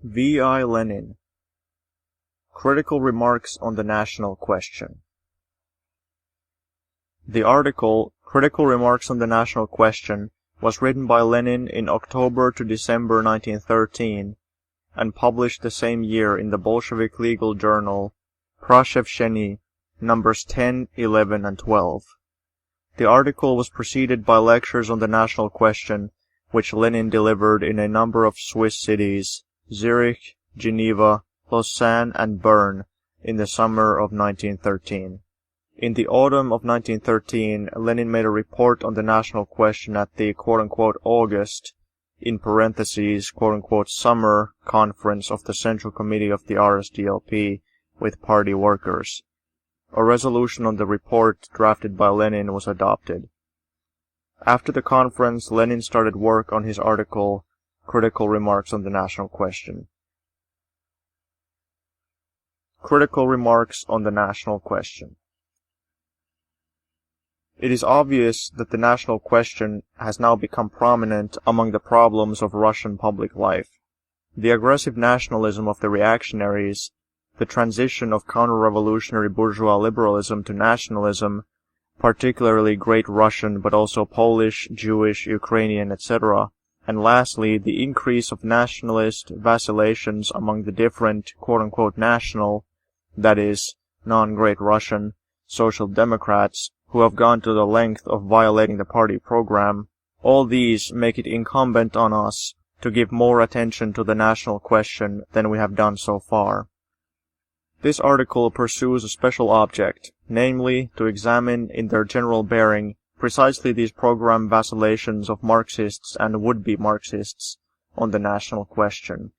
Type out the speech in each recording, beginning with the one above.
V.I. Lenin. Critical Remarks on the National Question. The article, Critical Remarks on the National Question, was written by Lenin in October to December 1913, and published the same year in the Bolshevik legal journal, Prashevshcheny, numbers 10, 11, and 12. The article was preceded by lectures on the national question, which Lenin delivered in a number of Swiss cities, Zurich, Geneva, Lausanne, and Bern, in the summer of 1913. In the autumn of 1913, Lenin made a report on the national question at the quote-unquote August, in parentheses, quote-unquote summer, conference of the Central Committee of the RSDLP with party workers. A resolution on the report drafted by Lenin was adopted. After the conference, Lenin started work on his article, Critical Remarks on the National Question. Critical Remarks on the National Question. It is obvious that the national question has now become prominent among the problems of Russian public life. The aggressive nationalism of the reactionaries, the transition of counter-revolutionary bourgeois liberalism to nationalism, particularly Great Russian but also Polish, Jewish, Ukrainian, etc., and lastly, the increase of nationalist vacillations among the different quote-unquote national, that is, non-Great Russian, social democrats, who have gone to the length of violating the party program, all these make it incumbent on us to give more attention to the national question than we have done so far. This article pursues a special object, namely, to examine in their general bearing precisely these program vacillations of Marxists and would-be Marxists on the national question.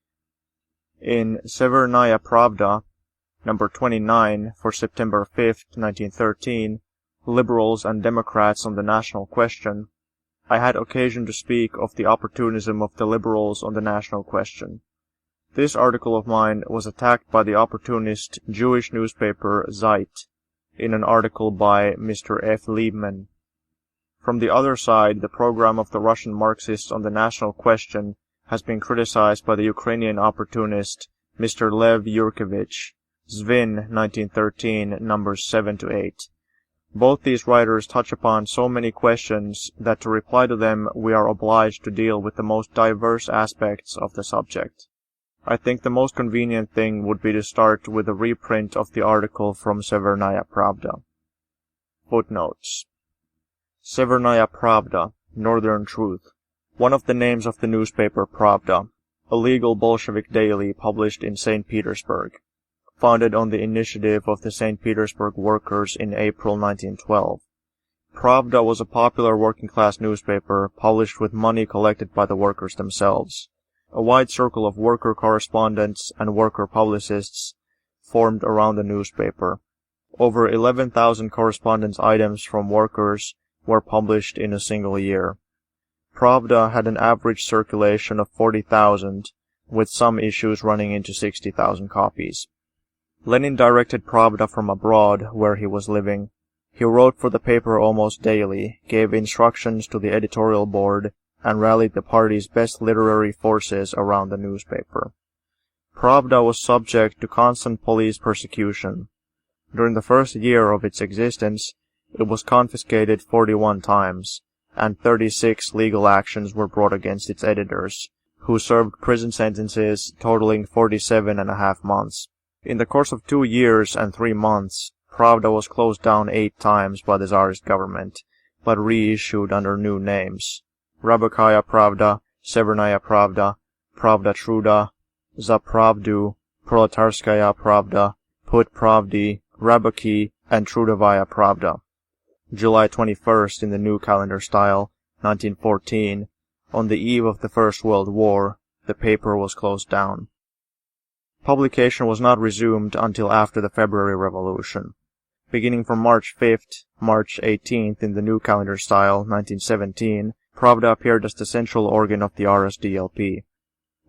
In Severnaya Pravda, number 29, for September 5, 1913, Liberals and Democrats on the National Question, I had occasion to speak of the opportunism of the liberals on the national question. This article of mine was attacked by the opportunist Jewish newspaper Zeit in an article by Mr. F. Liebman. From the other side, the program of the Russian Marxists on the national question has been criticized by the Ukrainian opportunist Mr. Lev Yurkevich, Zvin, 1913, numbers 7 to 8. Both these writers touch upon so many questions that to reply to them we are obliged to deal with the most diverse aspects of the subject. I think the most convenient thing would be to start with a reprint of the article from Severnaya Pravda. Footnotes. Severnaya Pravda, Northern Truth. One of the names of the newspaper Pravda, a legal Bolshevik daily published in St. Petersburg, founded on the initiative of the St. Petersburg workers in April 1912. Pravda was a popular working-class newspaper published with money collected by the workers themselves. A wide circle of worker correspondents and worker publicists formed around the newspaper. Over 11,000 correspondence items from workers were published in a single year. Pravda had an average circulation of 40,000, with some issues running into 60,000 copies. Lenin directed Pravda from abroad, where he was living. He wrote for the paper almost daily, gave instructions to the editorial board, and rallied the party's best literary forces around the newspaper. Pravda was subject to constant police persecution. During the first year of its existence, it was confiscated 41 times, and 36 legal actions were brought against its editors, who served prison sentences totaling 47.5 months. In the course of 2 years and 3 months, Pravda was closed down 8 times by the Tsarist government, but reissued under new names. Rabakaya Pravda, Severnaya Pravda, Pravda Truda, Zapravdu, Proletarskaya Pravda, Put Pravdi, Rabaki, and Trudovaya Pravda. July 21st in the new calendar style, 1914, on the eve of the First World War, the paper was closed down. Publication was not resumed until after the February Revolution. Beginning from March 5th, March 18th in the new calendar style, 1917, Pravda appeared as the central organ of the RSDLP.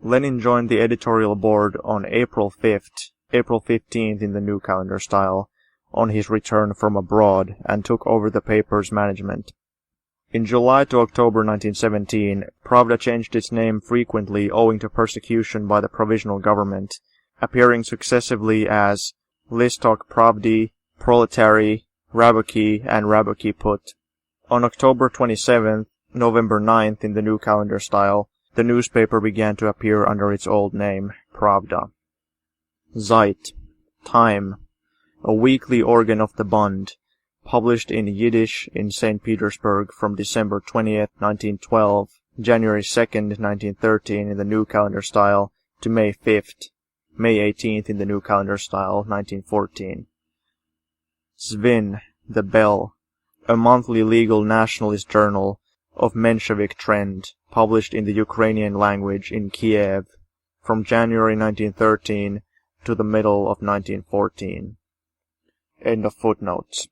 Lenin joined the editorial board on April 5th, April 15th in the new calendar style, on his return from abroad, and took over the paper's management. In July to October 1917, Pravda changed its name frequently owing to persecution by the provisional government, appearing successively as Listok Pravdy, Proletary, Raboki, and Raboki Put. On October 27th, November 9th in the new calendar style, the newspaper began to appear under its old name, Pravda. Zeit, Time, a weekly organ of the Bund, published in Yiddish in St. Petersburg from December 20th, 1912, January 2nd, 1913 in the new calendar style, to May 5th, May 18th in the new calendar style, 1914. Zvin, the Bell, a monthly legal nationalist journal of Menshevik trend, published in the Ukrainian language in Kiev from January 1913 to the middle of 1914. End of footnotes.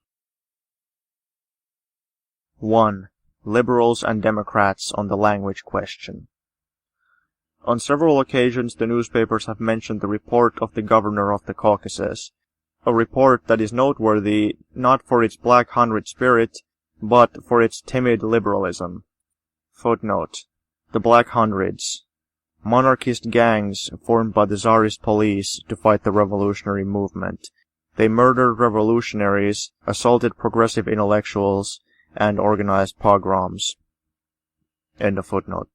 1. Liberals and Democrats on the language question. On several occasions the newspapers have mentioned the report of the governor of the Caucasus, a report that is noteworthy not for its Black Hundred spirit, but for its timid liberalism. Footnote. The Black Hundreds. Monarchist gangs formed by the Tsarist police to fight the revolutionary movement. They murdered revolutionaries, assaulted progressive intellectuals, and organized pogroms. End of footnote.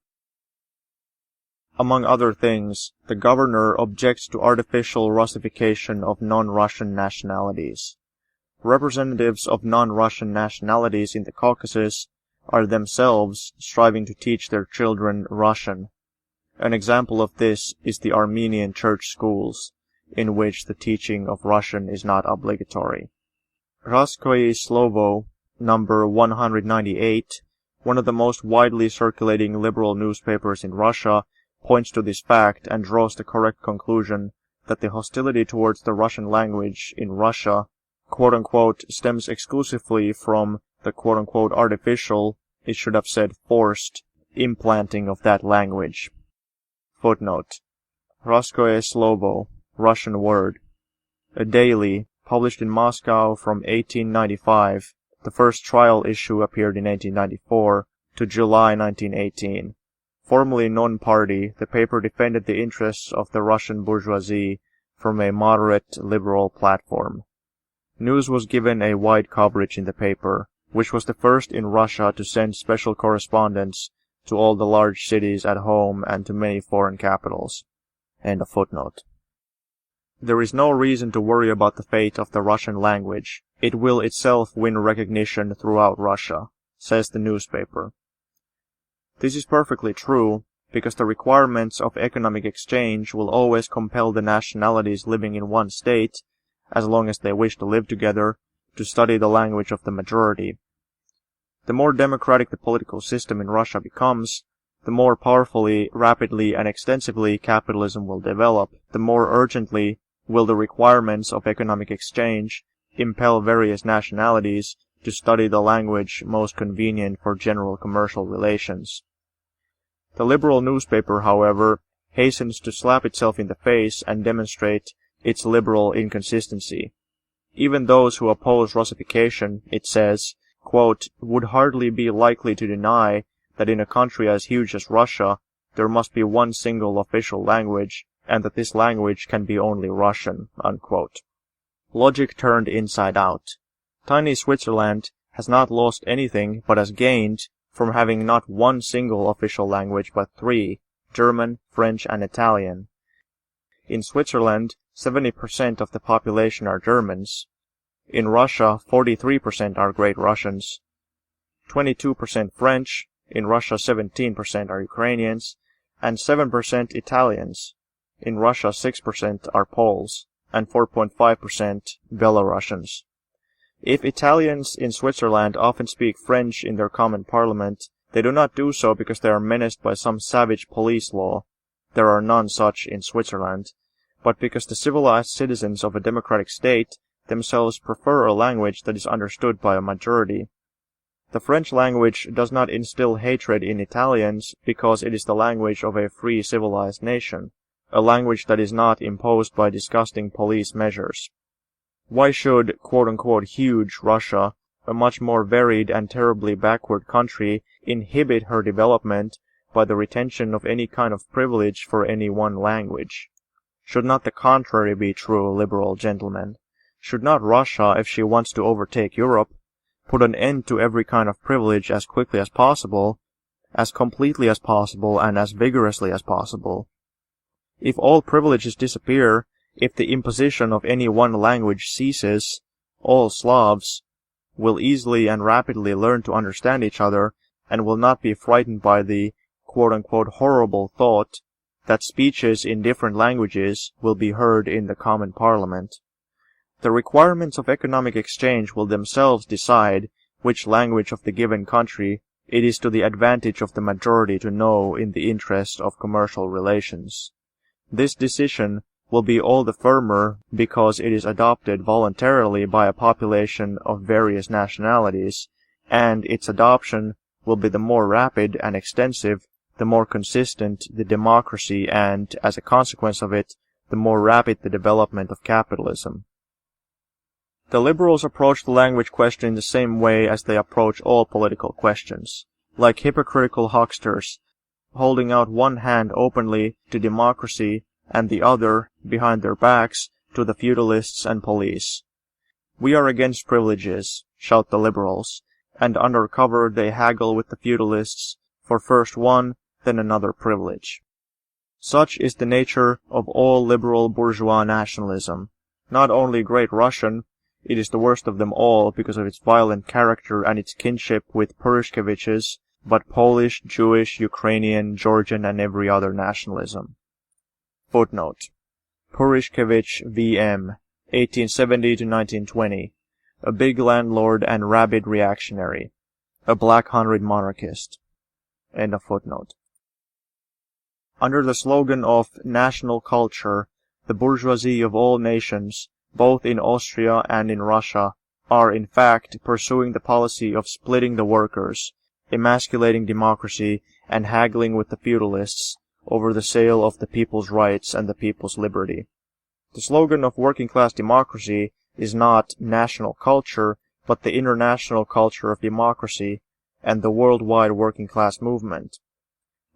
Among other things, the governor objects to artificial Russification of non-Russian nationalities. Representatives of non-Russian nationalities in the Caucasus are themselves striving to teach their children Russian. An example of this is the Armenian church schools, in which the teaching of Russian is not obligatory. Raskoye Slovo, number 198, one of the most widely circulating liberal newspapers in Russia, points to this fact and draws the correct conclusion that the hostility towards the Russian language in Russia, quote-unquote, stems exclusively from the quote-unquote artificial, it should have said forced, implanting of that language. Footnote. Raskoye Slovo, Russian word. A daily, published in Moscow from 1895, the first trial issue appeared in 1894, to July 1918. Formerly non-party, the paper defended the interests of the Russian bourgeoisie from a moderate liberal platform. News was given a wide coverage in the paper, which was the first in Russia to send special correspondents to all the large cities at home and to many foreign capitals. End of footnote. There is no reason to worry about the fate of the Russian language. It will itself win recognition throughout Russia, says the newspaper. This is perfectly true, because the requirements of economic exchange will always compel the nationalities living in one state, as long as they wish to live together, to study the language of the majority. The more democratic the political system in Russia becomes, the more powerfully, rapidly, and extensively capitalism will develop, the more urgently will the requirements of economic exchange impel various nationalities to study the language most convenient for general commercial relations. The liberal newspaper, however, hastens to slap itself in the face and demonstrate its liberal inconsistency. Even those who oppose Russification, it says, quote, would hardly be likely to deny that in a country as huge as Russia, there must be one single official language, and that this language can be only Russian, unquote. Logic turned inside out. Tiny Switzerland has not lost anything but has gained from having not one single official language but three, German, French, and Italian. In Switzerland, 70% of the population are Germans. In Russia, 43% are Great Russians. 22% French, in Russia 17% are Ukrainians, and 7% Italians. In Russia 6% are Poles, and 4.5% Belarusians. If Italians in Switzerland often speak French in their common parliament, they do not do so because they are menaced by some savage police law. There are none such in Switzerland, but because the civilized citizens of a democratic state themselves prefer a language that is understood by a majority. The French language does not instill hatred in Italians because it is the language of a free civilized nation, a language that is not imposed by disgusting police measures. Why should quote-unquote huge Russia a much more varied and terribly backward country, inhibit her development by the retention of any kind of privilege for any one language? Should not the contrary be true, liberal gentlemen? Should not Russia, if she wants to overtake Europe, put an end to every kind of privilege as quickly as possible, as completely as possible, and as vigorously as possible? If all privileges disappear, if the imposition of any one language ceases, all Slavs will easily and rapidly learn to understand each other and will not be frightened by the quote-unquote horrible thought that speeches in different languages will be heard in the common parliament. The requirements of economic exchange will themselves decide which language of the given country it is to the advantage of the majority to know in the interest of commercial relations. This decision will be all the firmer because it is adopted voluntarily by a population of various nationalities, and its adoption will be the more rapid and extensive, the more consistent the democracy and, as a consequence of it, the more rapid the development of capitalism. The liberals approach the language question in the same way as they approach all political questions, like hypocritical hucksters, holding out one hand openly to democracy and the other, behind their backs, to the feudalists and police. We are against privileges, shout the liberals, and under cover they haggle with the feudalists for first one, then another privilege. Such is the nature of all liberal bourgeois nationalism. Not only Great Russian, it is the worst of them all because of its violent character and its kinship with Purushkevich's, but Polish, Jewish, Ukrainian, Georgian, and every other nationalism. Footnote: Purushkevich V.M., 1870 to 1920, a big landlord and rabid reactionary, a black-hundred monarchist. End of footnote. Under the slogan of national culture, the bourgeoisie of all nations, both in Austria and in Russia, are in fact pursuing the policy of splitting the workers, emasculating democracy, and haggling with the feudalists over the sale of the people's rights and the people's liberty. The slogan of working-class democracy is not national culture, but the international culture of democracy and the worldwide working-class movement.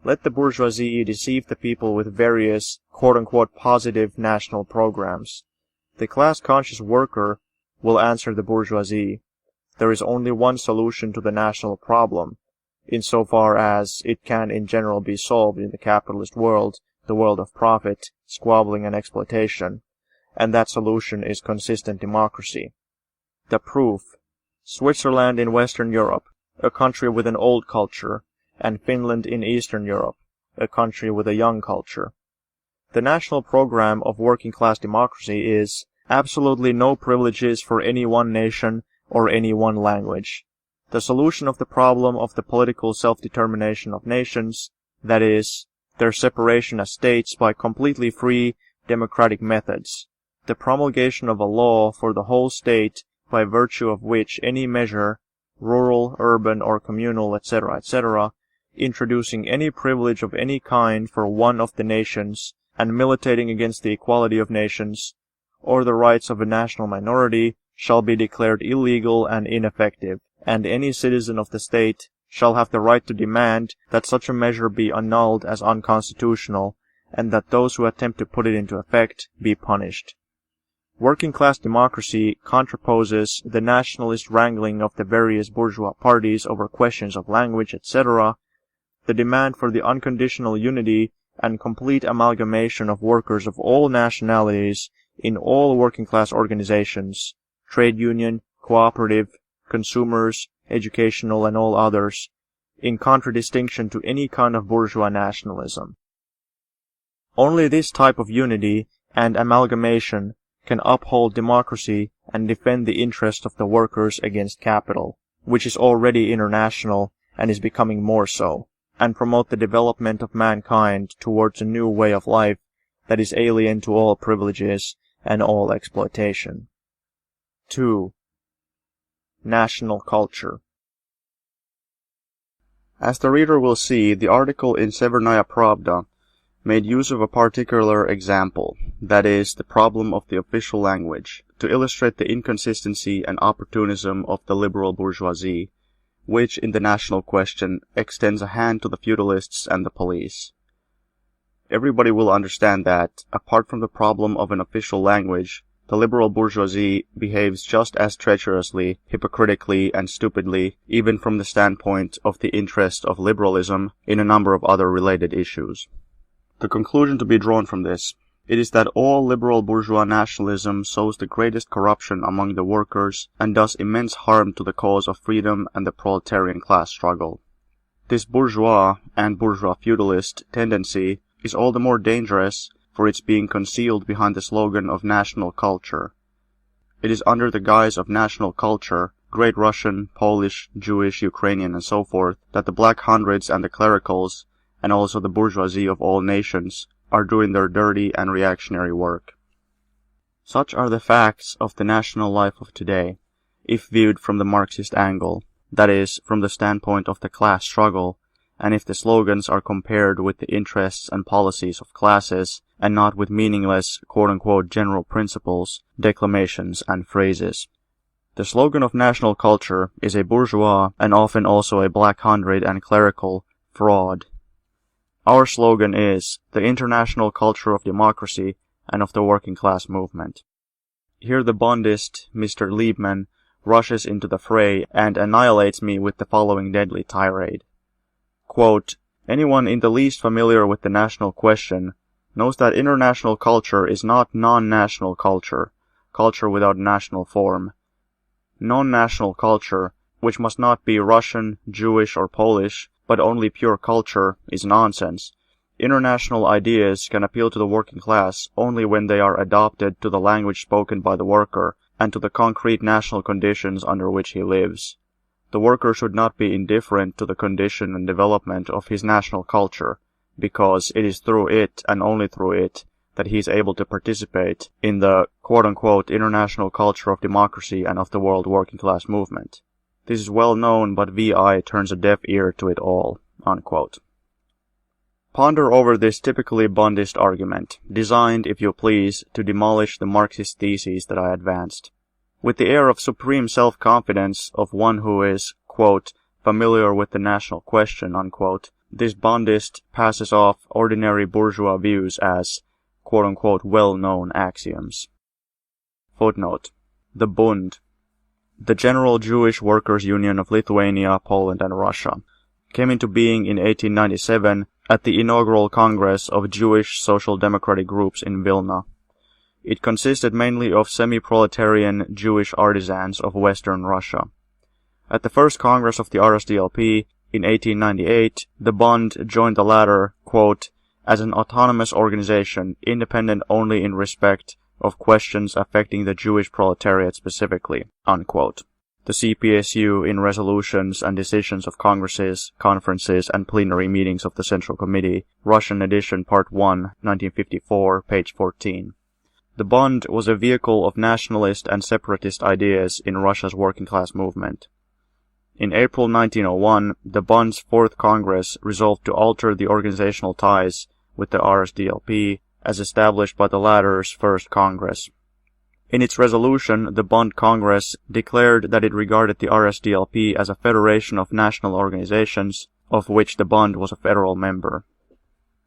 Let the bourgeoisie deceive the people with various quote-unquote positive national programs. The class-conscious worker will answer the bourgeoisie. There is only one solution to the national problem, insofar as it can in general be solved in the capitalist world, the world of profit, squabbling, and exploitation, and that solution is consistent democracy. The proof: Switzerland in Western Europe, a country with an old culture, and Finland in Eastern Europe, a country with a young culture. The national program of working-class democracy is absolutely no privileges for any one nation or any one language. The solution of the problem of the political self-determination of nations, that is, their separation as states by completely free, democratic methods. The promulgation of a law for the whole state by virtue of which any measure, rural, urban, or communal, etc., etc., introducing any privilege of any kind for one of the nations and militating against the equality of nations, or the rights of a national minority, shall be declared illegal and ineffective, and any citizen of the state shall have the right to demand that such a measure be annulled as unconstitutional, and that those who attempt to put it into effect be punished. Working-class democracy contraposes the nationalist wrangling of the various bourgeois parties over questions of language, etc., the demand for the unconditional unity and complete amalgamation of workers of all nationalities in all working-class organizations, trade union, cooperative, consumers, educational, and all others, in contradistinction to any kind of bourgeois nationalism. Only this type of unity and amalgamation can uphold democracy and defend the interest of the workers against capital, which is already international and is becoming more so, and promote the development of mankind towards a new way of life that is alien to all privileges and all exploitation. 2. National culture. As the reader will see, the article in Severnaya Pravda made use of a particular example, that is, the problem of the official language, to illustrate the inconsistency and opportunism of the liberal bourgeoisie, which in the national question extends a hand to the feudalists and the police. Everybody will understand that, apart from the problem of an official language, the liberal bourgeoisie behaves just as treacherously, hypocritically, and stupidly, even from the standpoint of the interest of liberalism, in a number of other related issues. The conclusion to be drawn from this, it is that all liberal bourgeois nationalism sows the greatest corruption among the workers and does immense harm to the cause of freedom and the proletarian class struggle. This bourgeois and bourgeois feudalist tendency is all the more dangerous for its being concealed behind the slogan of national culture. It is under the guise of national culture, Great Russian, Polish, Jewish, Ukrainian, and so forth, that the Black Hundreds and the clericals, and also the bourgeoisie of all nations, are doing their dirty and reactionary work. Such are the facts of the national life of today, if viewed from the Marxist angle, that is, from the standpoint of the class struggle, and if the slogans are compared with the interests and policies of classes, and not with meaningless quote-unquote general principles, declamations, and phrases. The slogan of national culture is a bourgeois, and often also a Black Hundred and clerical, fraud. Our slogan is the international culture of democracy and of the working class movement. Here the Bondist, Mr. Liebman, rushes into the fray and annihilates me with the following deadly tirade. Quote, anyone in the least familiar with the national question knows that international culture is not non-national culture, culture without national form. Non-national culture, which must not be Russian, Jewish, or Polish, but only pure culture, is nonsense. International ideas can appeal to the working class only when they are adopted to the language spoken by the worker and to the concrete national conditions under which he lives. The worker should not be indifferent to the condition and development of his national culture, because it is through it and only through it that he is able to participate in the quote-unquote international culture of democracy and of the world working class movement. This is well known, but VI turns a deaf ear to it all. Unquote. Ponder over this typically Bondist argument, designed, if you please, to demolish the Marxist theses that I advanced. With the air of supreme self-confidence of one who is, quote, familiar with the national question, unquote, this Bondist passes off ordinary bourgeois views as, quote-unquote, well-known axioms. Footnote. The Bund, the General Jewish Workers' Union of Lithuania, Poland, and Russia, came into being in 1897 at the inaugural Congress of Jewish Social Democratic Groups in Vilna. It consisted mainly of semi-proletarian Jewish artisans of Western Russia. At the first Congress of the RSDLP in 1898, the Bund joined the latter, quote, as an autonomous organization, independent only in respect of questions affecting the Jewish proletariat specifically, unquote. The CPSU in resolutions and decisions of congresses, conferences, and plenary meetings of the Central Committee, Russian edition Part 1, 1954, page 14. The Bund was a vehicle of nationalist and separatist ideas in Russia's working class movement. In April 1901, the Bund's Fourth Congress resolved to alter the organizational ties with the RSDLP as established by the latter's First Congress. In its resolution, the Bund Congress declared that it regarded the RSDLP as a federation of national organizations, of which the Bund was a federal member.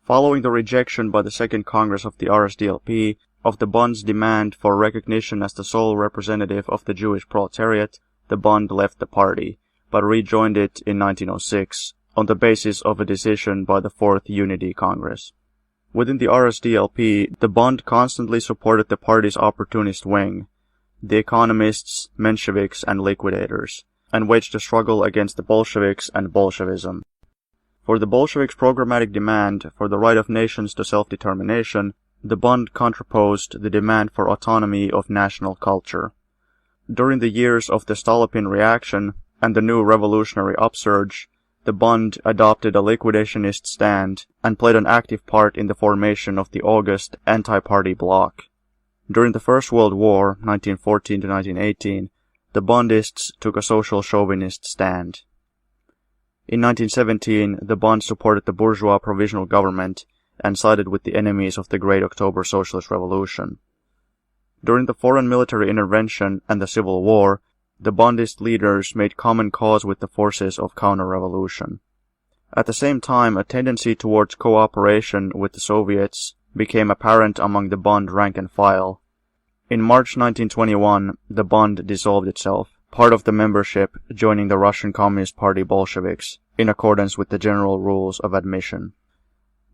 Following the rejection by the Second Congress of the RSDLP of the Bund's demand for recognition as the sole representative of the Jewish proletariat, the Bund left the party, but rejoined it in 1906 on the basis of a decision by the Fourth Unity Congress. Within the RSDLP, the Bund constantly supported the party's opportunist wing, the economists, Mensheviks, and liquidators, and waged a struggle against the Bolsheviks and Bolshevism. For the Bolsheviks' programmatic demand for the right of nations to self-determination, the Bund contraposed the demand for autonomy of national culture. During the years of the Stolypin reaction and the new revolutionary upsurge, the Bund adopted a liquidationist stand and played an active part in the formation of the August anti-party bloc. During the First World War, 1914 to 1918, the Bundists took a social chauvinist stand. In 1917, the Bund supported the bourgeois provisional government and sided with the enemies of the Great October Socialist Revolution. During the foreign military intervention and the Civil War, the Bundist leaders made common cause with the forces of counter-revolution. At the same time, a tendency towards cooperation with the Soviets became apparent among the Bund rank and file. In March 1921, the Bund dissolved itself, part of the membership joining the Russian Communist Party Bolsheviks, in accordance with the general rules of admission.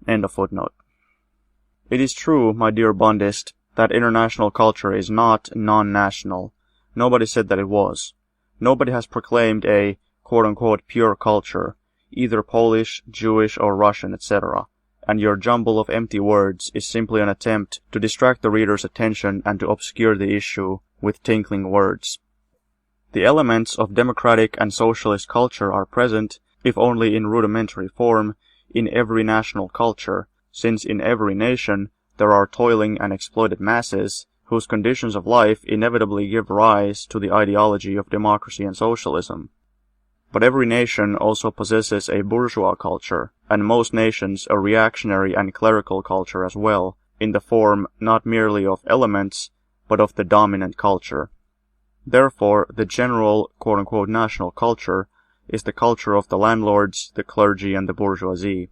End of footnote. It is true, my dear Bundist, that international culture is not non-national. Nobody said that it was. Nobody has proclaimed a quote-unquote pure culture, either Polish, Jewish, or Russian, etc., and your jumble of empty words is simply an attempt to distract the reader's attention and to obscure the issue with tinkling words. The elements of democratic and socialist culture are present, if only in rudimentary form, in every national culture, since in every nation there are toiling and exploited masses whose conditions of life inevitably give rise to the ideology of democracy and socialism. But every nation also possesses a bourgeois culture, and most nations a reactionary and clerical culture as well, in the form not merely of elements, but of the dominant culture. Therefore, the general quote-unquote national culture is the culture of the landlords, the clergy, and the bourgeoisie.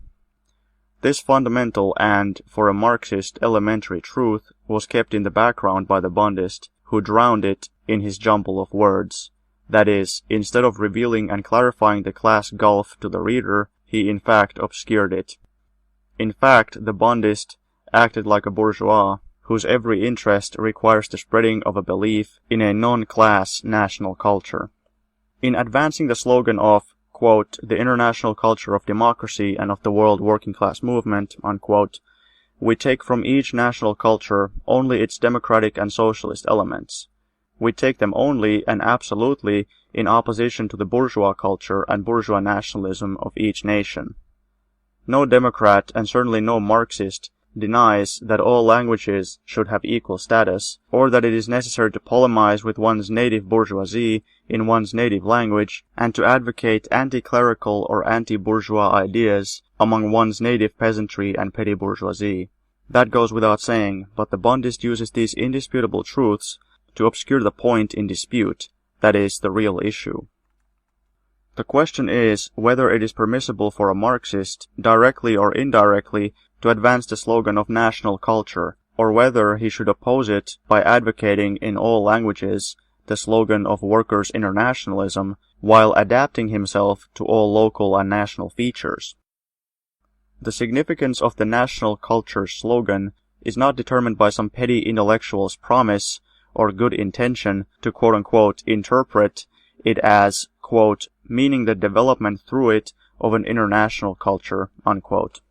This fundamental and, for a Marxist, elementary truth was kept in the background by the Bundist, who drowned it in his jumble of words. That is, instead of revealing and clarifying the class gulf to the reader, he in fact obscured it. In fact, the Bundist acted like a bourgeois, whose every interest requires the spreading of a belief in a non-class national culture. In advancing the slogan of, quote, the international culture of democracy and of the world working class movement, unquote, we take from each national culture only its democratic and socialist elements. We take them only and absolutely in opposition to the bourgeois culture and bourgeois nationalism of each nation. No Democrat, and certainly no Marxist, denies that all languages should have equal status, or that it is necessary to polemize with one's native bourgeoisie in one's native language, and to advocate anti-clerical or anti-bourgeois ideas among one's native peasantry and petty bourgeoisie. That goes without saying, but the Bundist uses these indisputable truths to obscure the point in dispute, that is, the real issue. The question is whether it is permissible for a Marxist, directly or indirectly, to advance the slogan of national culture, or whether he should oppose it by advocating in all languages the slogan of workers' internationalism, while adapting himself to all local and national features. The significance of the national culture slogan is not determined by some petty intellectual's promise or good intention to quote-unquote interpret it as, quote, meaning the development through it of an international culture, unquote.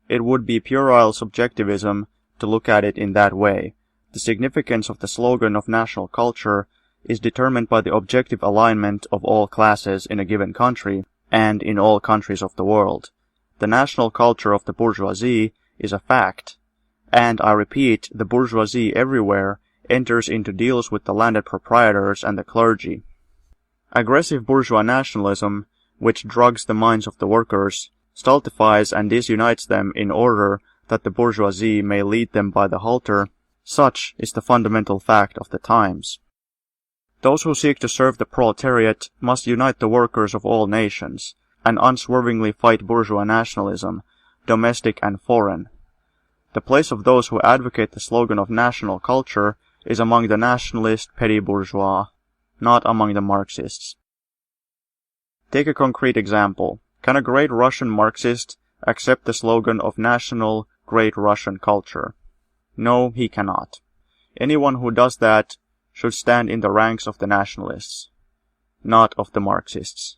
It would be puerile subjectivism to look at it in that way. The significance of the slogan of national culture is determined by the objective alignment of all classes in a given country and in all countries of the world. The national culture of the bourgeoisie is a fact, and I repeat, the bourgeoisie everywhere enters into deals with the landed proprietors and the clergy. Aggressive bourgeois nationalism, which drugs the minds of the workers, stultifies and disunites them in order that the bourgeoisie may lead them by the halter. Such is the fundamental fact of the times. Those who seek to serve the proletariat must unite the workers of all nations, and unswervingly fight bourgeois nationalism, domestic and foreign. The place of those who advocate the slogan of national culture is among the nationalist petty bourgeois, not among the Marxists. Take a concrete example. Can a great Russian Marxist accept the slogan of national Great Russian culture? No, he cannot. Anyone who does that should stand in the ranks of the nationalists, not of the Marxists.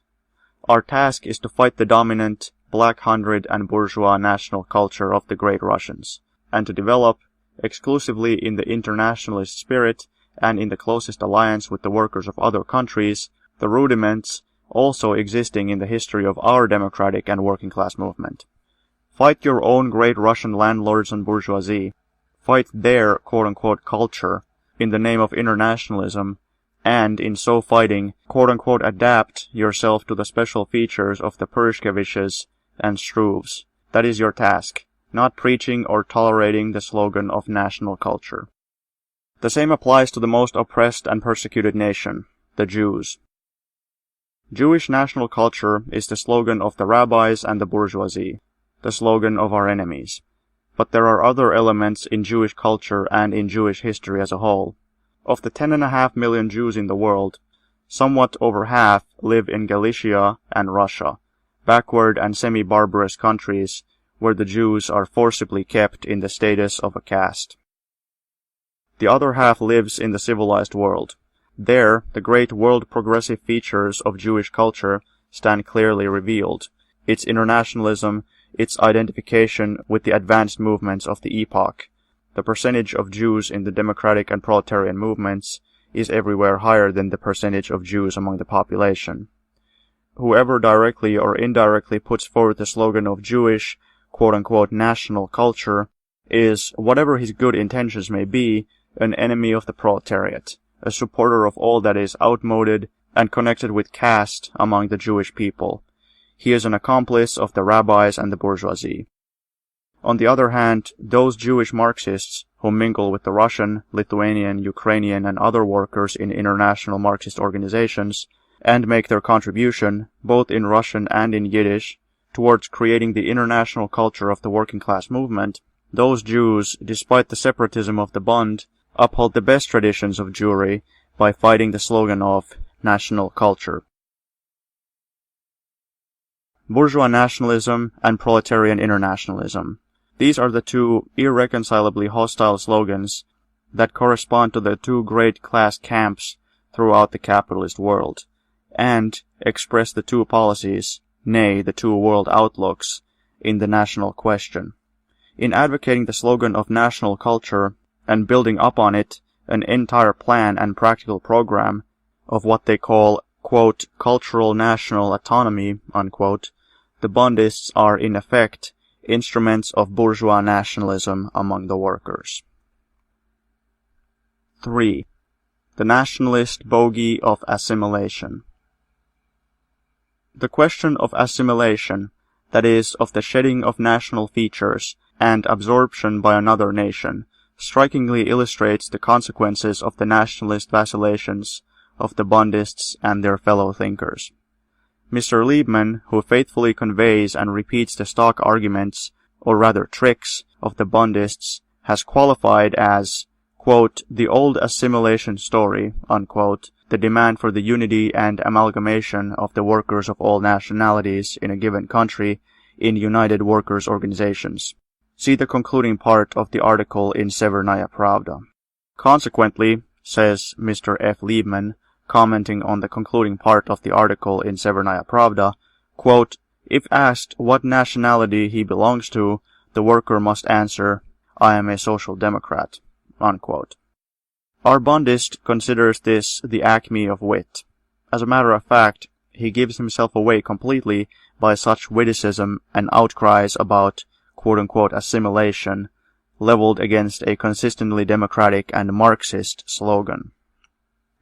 Our task is to fight the dominant Black Hundred and bourgeois national culture of the Great Russians, and to develop, exclusively in the internationalist spirit and in the closest alliance with the workers of other countries, the rudiments also existing in the history of our democratic and working class movement. Fight your own Great Russian landlords and bourgeoisie. Fight their quote-unquote culture in the name of internationalism, and in so fighting, quote-unquote adapt yourself to the special features of the Purishkeviches and Struves. That is your task, not preaching or tolerating the slogan of national culture. The same applies to the most oppressed and persecuted nation, the Jews. Jewish national culture is the slogan of the rabbis and the bourgeoisie, the slogan of our enemies. But there are other elements in Jewish culture and in Jewish history as a whole. Of the 10.5 million Jews in the world, somewhat over half live in Galicia and Russia, backward and semi-barbarous countries where the Jews are forcibly kept in the status of a caste. The other half lives in the civilized world. There, the great world progressive features of Jewish culture stand clearly revealed. Its internationalism, its identification with the advanced movements of the epoch. The percentage of Jews in the democratic and proletarian movements is everywhere higher than the percentage of Jews among the population. Whoever directly or indirectly puts forward the slogan of Jewish, quote-unquote, national culture is, whatever his good intentions may be, an enemy of the proletariat, a supporter of all that is outmoded and connected with caste among the Jewish people. He is an accomplice of the rabbis and the bourgeoisie. On the other hand, those Jewish Marxists who mingle with the Russian, Lithuanian, Ukrainian, and other workers in international Marxist organizations and make their contribution, both in Russian and in Yiddish, towards creating the international culture of the working class movement, those Jews, despite the separatism of the Bund, uphold the best traditions of Jewry by fighting the slogan of national culture. Bourgeois nationalism and proletarian internationalism. These are the two irreconcilably hostile slogans that correspond to the two great class camps throughout the capitalist world, and express the two policies, nay, the two world outlooks, in the national question. In advocating the slogan of national culture and building up on it an entire plan and practical program of what they call, quote, cultural national autonomy, unquote, the Bundists are, in effect, instruments of bourgeois nationalism among the workers. 3. The nationalist bogey of assimilation. The question of assimilation, that is, of the shedding of national features and absorption by another nation, strikingly illustrates the consequences of the nationalist vacillations of the Bundists and their fellow thinkers. Mr. Liebman, who faithfully conveys and repeats the stock arguments, or rather tricks, of the Bundists, has qualified as, quote, the old assimilation story, unquote, the demand for the unity and amalgamation of the workers of all nationalities in a given country in united workers' organizations. See the concluding part of the article in Severnaya Pravda. Consequently, says Mr. F. Liebman, commenting on the concluding part of the article in Severnaya Pravda, quote, if asked what nationality he belongs to, the worker must answer, I am a social democrat, unquote. Our Bundist considers this the acme of wit. As a matter of fact, he gives himself away completely by such witticism and outcries about quote-unquote assimilation, leveled against a consistently democratic and Marxist slogan.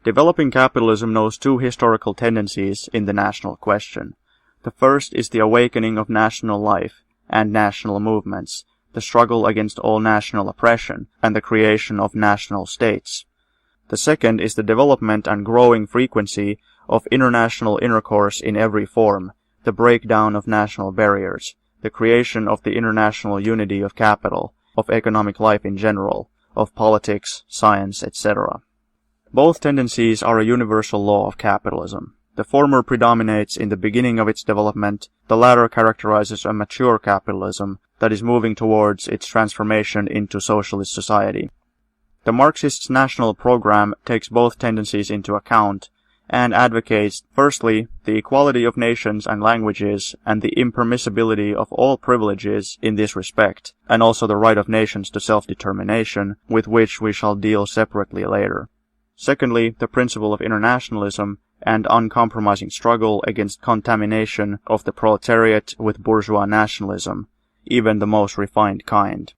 Developing capitalism knows two historical tendencies in the national question. The first is the awakening of national life and national movements, the struggle against all national oppression, and the creation of national states. The second is the development and growing frequency of international intercourse in every form, the breakdown of national barriers, the creation of the international unity of capital, of economic life in general, of politics, science, etc. Both tendencies are a universal law of capitalism. The former predominates in the beginning of its development, the latter characterizes a mature capitalism that is moving towards its transformation into socialist society. The Marxists' national program takes both tendencies into account and advocates, firstly, the equality of nations and languages and the impermissibility of all privileges in this respect, and also the right of nations to self-determination, with which we shall deal separately later. Secondly, the principle of internationalism and uncompromising struggle against contamination of the proletariat with bourgeois nationalism, even the most refined kind.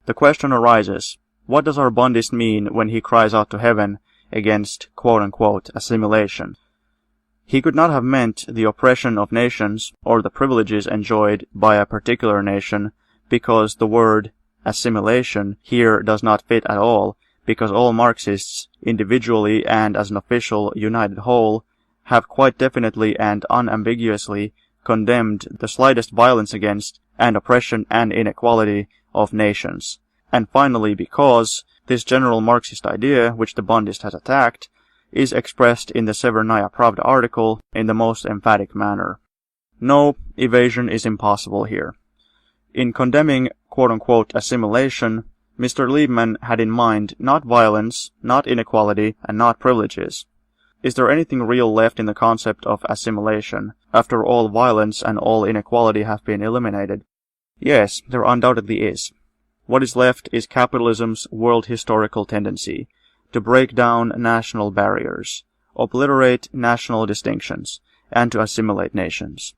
The question arises, what does our Bundist mean when he cries out to heaven against quote-unquote assimilation? He could not have meant the oppression of nations or the privileges enjoyed by a particular nation, because the word assimilation here does not fit at all, because all Marxists, individually and as an official united whole, have quite definitely and unambiguously condemned the slightest violence against and oppression and inequality of nations. And finally, because this general Marxist idea, which the Bundist has attacked, is expressed in the Severnaya Pravda article in the most emphatic manner. No, evasion is impossible here. In condemning quote-unquote assimilation, Mr. Liebman had in mind not violence, not inequality, and not privileges. Is there anything real left in the concept of assimilation, after all violence and all inequality have been eliminated? Yes, there undoubtedly is. What is left is capitalism's world historical tendency to break down national barriers, obliterate national distinctions, and to assimilate nations.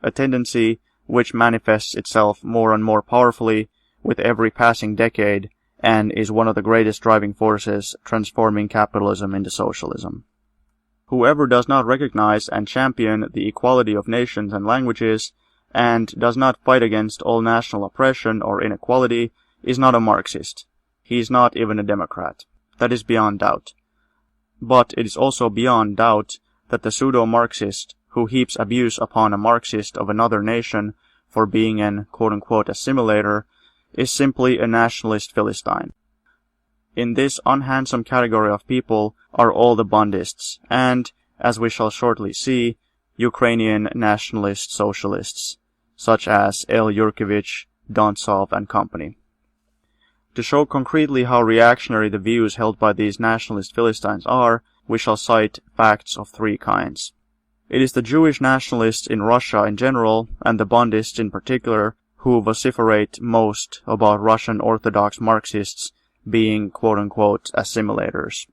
A tendency which manifests itself more and more powerfully with every passing decade and is one of the greatest driving forces transforming capitalism into socialism. Whoever does not recognize and champion the equality of nations and languages and does not fight against all national oppression or inequality is not a Marxist. He is not even a Democrat. That is beyond doubt. But it is also beyond doubt that the pseudo-Marxist who heaps abuse upon a Marxist of another nation for being an quote-unquote assimilator is simply a nationalist Philistine. In this unhandsome category of people are all the Bundists and, as we shall shortly see, Ukrainian nationalist socialists, such as L. Yurkevich, Dontsov, and company. To show concretely how reactionary the views held by these nationalist Philistines are, we shall cite facts of three kinds. It is the Jewish nationalists in Russia in general, and the Bundists in particular, who vociferate most about Russian Orthodox Marxists being quote-unquote assimilators.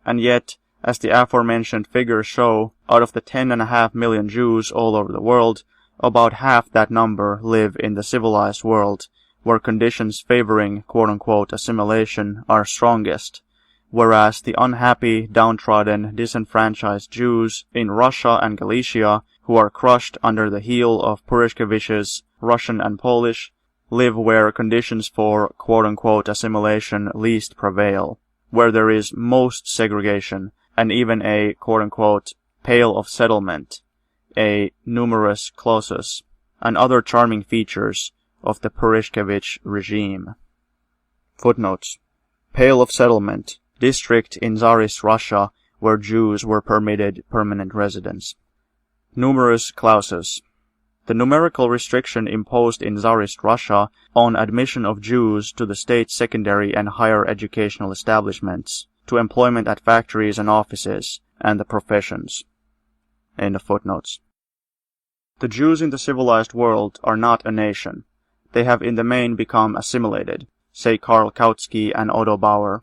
And yet, as the aforementioned figures show, out of the 10.5 million Jews all over the world, about half that number live in the civilized world, where conditions favoring quote-unquote assimilation are strongest, whereas the unhappy, downtrodden, disenfranchised Jews in Russia and Galicia, who are crushed under the heel of Purishkevich's Russian and Polish, live where conditions for quote-unquote assimilation least prevail, where there is most segregation, and even a quote-unquote pale of settlement, a numerus clausus, and other charming features of the Purishkevich regime. Footnotes. Pale of settlement, district in Tsarist Russia where Jews were permitted permanent residence. Numerus clausus. The numerical restriction imposed in Tsarist Russia on admission of Jews to the state's secondary and higher educational establishments, to employment at factories and offices, and the professions. End of footnotes. The Jews in the civilized world are not a nation. They have in the main become assimilated, say Karl Kautsky and Otto Bauer.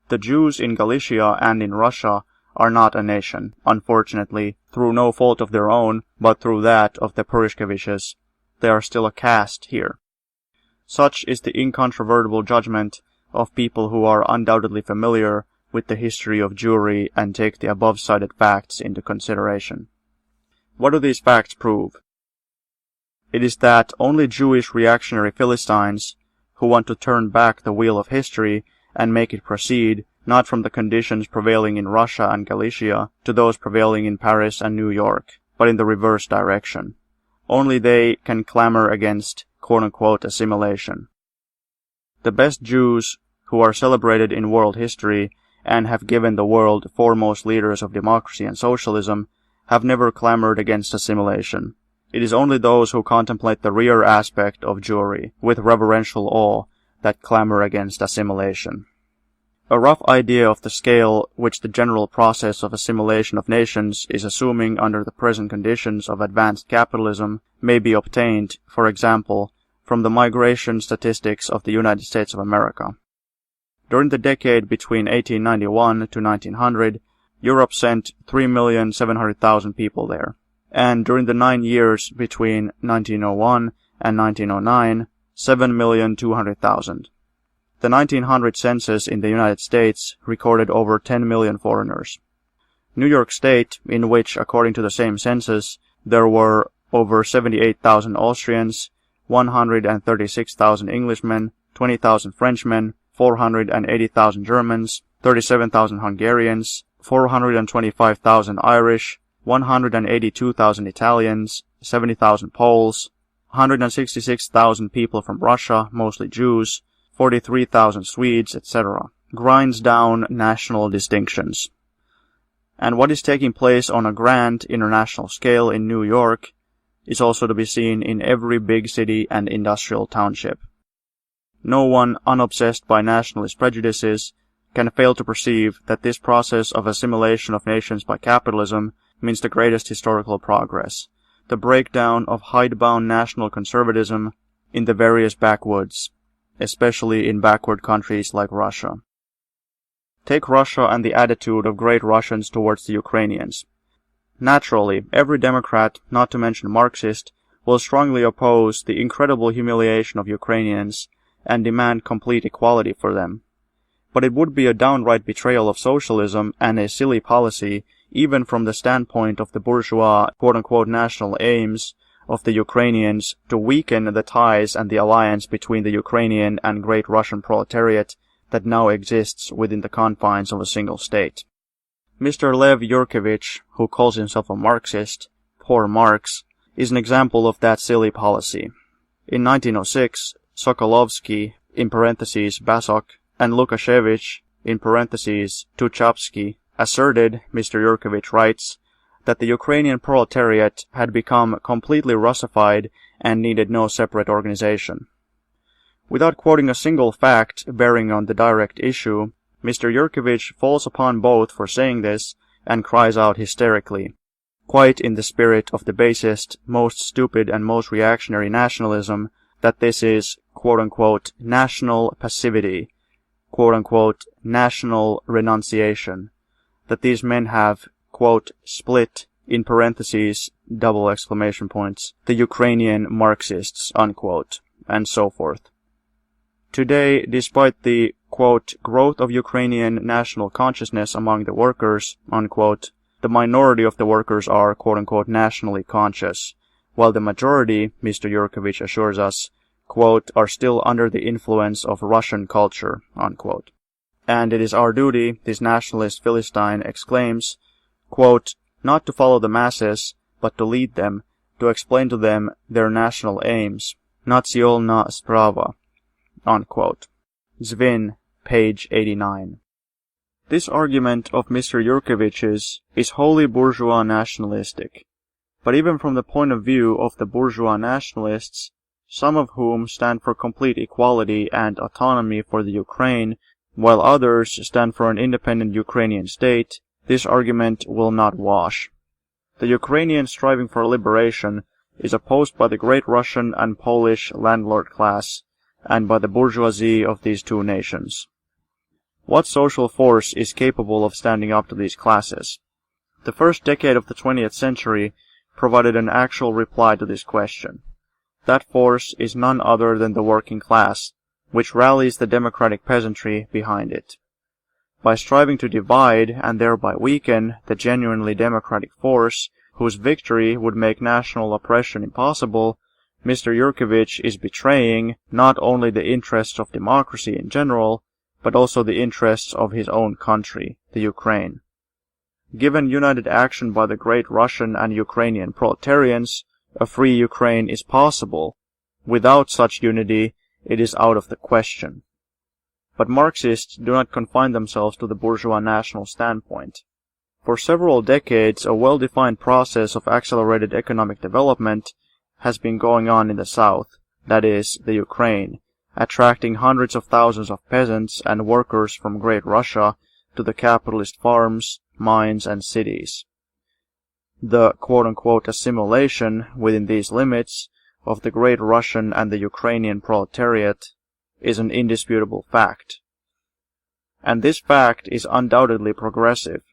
The Jews in Galicia and in Russia are not a nation, unfortunately, through no fault of their own, but through that of the Purishkeviches. They are still a caste here. Such is the incontrovertible judgment of people who are undoubtedly familiar with the history of Jewry and take the above-cited facts into consideration. What do these facts prove? It is that only Jewish reactionary Philistines, who want to turn back the wheel of history and make it proceed not from the conditions prevailing in Russia and Galicia to those prevailing in Paris and New York, but in the reverse direction. Only they can clamor against quote-unquote assimilation. The best Jews who are celebrated in world history and have given the world foremost leaders of democracy and socialism have never clamored against assimilation. It is only those who contemplate the rear aspect of Jewry with reverential awe that clamor against assimilation. A rough idea of the scale which the general process of assimilation of nations is assuming under the present conditions of advanced capitalism may be obtained, for example, from the migration statistics of the United States of America. During the decade between 1891 to 1900, Europe sent 3,700,000 people there, and during the 9 years between 1901 and 1909, 7,200,000. The 1900 census in the United States recorded over 10 million foreigners. New York State, in which, according to the same census, there were over 78,000 Austrians, 136,000 Englishmen, 20,000 Frenchmen, 480,000 Germans, 37,000 Hungarians, 425,000 Irish, 182,000 Italians, 70,000 Poles, 166,000 people from Russia, mostly Jews, 43,000 Swedes, etc. Grinds down national distinctions. And what is taking place on a grand international scale in New York is also to be seen in every big city and industrial township. No one unobsessed by nationalist prejudices can fail to perceive that this process of assimilation of nations by capitalism means the greatest historical progress, the breakdown of hidebound national conservatism in the various backwoods, especially in backward countries like Russia. Take Russia and the attitude of great Russians towards the Ukrainians. Naturally, every Democrat, not to mention Marxist, will strongly oppose the incredible humiliation of Ukrainians and demand complete equality for them. But it would be a downright betrayal of socialism and a silly policy, even from the standpoint of the bourgeois quote-unquote national aims of the Ukrainians, to weaken the ties and the alliance between the Ukrainian and Great Russian proletariat that now exists within the confines of a single state. Mr. Lev Yurkevich, who calls himself a Marxist, poor Marx, is an example of that silly policy. In 1906, Sokolovsky, in parentheses Basok, and Lukashevich, in parentheses Tuchapsky, asserted, Mr. Yurkevich writes, that the Ukrainian proletariat had become completely Russified and needed no separate organization. Without quoting a single fact bearing on the direct issue, Mr. Yurkevich falls upon both for saying this and cries out hysterically, quite in the spirit of the basest, most stupid and most reactionary nationalism, that this is quote-unquote national passivity, quote-unquote national renunciation, that these men have, quote, split, in parentheses, double exclamation points, the Ukrainian Marxists, unquote, and so forth. Today, despite the, quote, growth of Ukrainian national consciousness among the workers, unquote, the minority of the workers are, quote-unquote, nationally conscious, while the majority, Mr. Yurkevich assures us, quote, are still under the influence of Russian culture, unquote. And it is our duty, this nationalist Philistine exclaims, quote, not to follow the masses, but to lead them, to explain to them their national aims, natsiolna sprava, unquote. Zvin, page 89. This argument of Mr. Yurkevich's is wholly bourgeois nationalistic, but even from the point of view of the bourgeois nationalists, some of whom stand for complete equality and autonomy for the Ukraine, while others stand for an independent Ukrainian state, this argument will not wash. The Ukrainian striving for liberation is opposed by the Great Russian and Polish landlord class, and by the bourgeoisie of these two nations. What social force is capable of standing up to these classes? The first decade of the 20th century provided an actual reply to this question. That force is none other than the working class, which rallies the democratic peasantry behind it. By striving to divide and thereby weaken the genuinely democratic force, whose victory would make national oppression impossible, Mr. Yurkevich is betraying not only the interests of democracy in general, but also the interests of his own country, the Ukraine. Given united action by the great Russian and Ukrainian proletarians, a free Ukraine is possible. Without such unity, it is out of the question. But Marxists do not confine themselves to the bourgeois national standpoint. For several decades, a well-defined process of accelerated economic development has been going on in the south, that is, the Ukraine, attracting hundreds of thousands of peasants and workers from Great Russia to the capitalist farms, mines, and cities. The quote-unquote assimilation within these limits of the Great Russian and the Ukrainian proletariat is an indisputable fact. And this fact is undoubtedly progressive.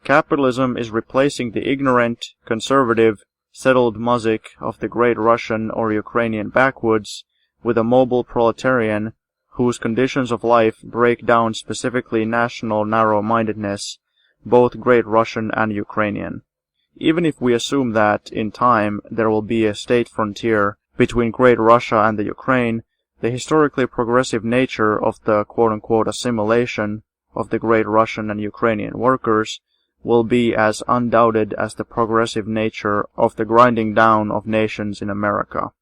Capitalism is replacing the ignorant, conservative, settled muzzik of the Great Russian or Ukrainian backwoods with a mobile proletarian whose conditions of life break down specifically national narrow-mindedness, both Great Russian and Ukrainian. Even if we assume that, in time, there will be a state frontier between Great Russia and the Ukraine, The historically progressive nature of the quote-unquote assimilation of the great Russian and Ukrainian workers will be as undoubted as the progressive nature of the grinding down of nations in America.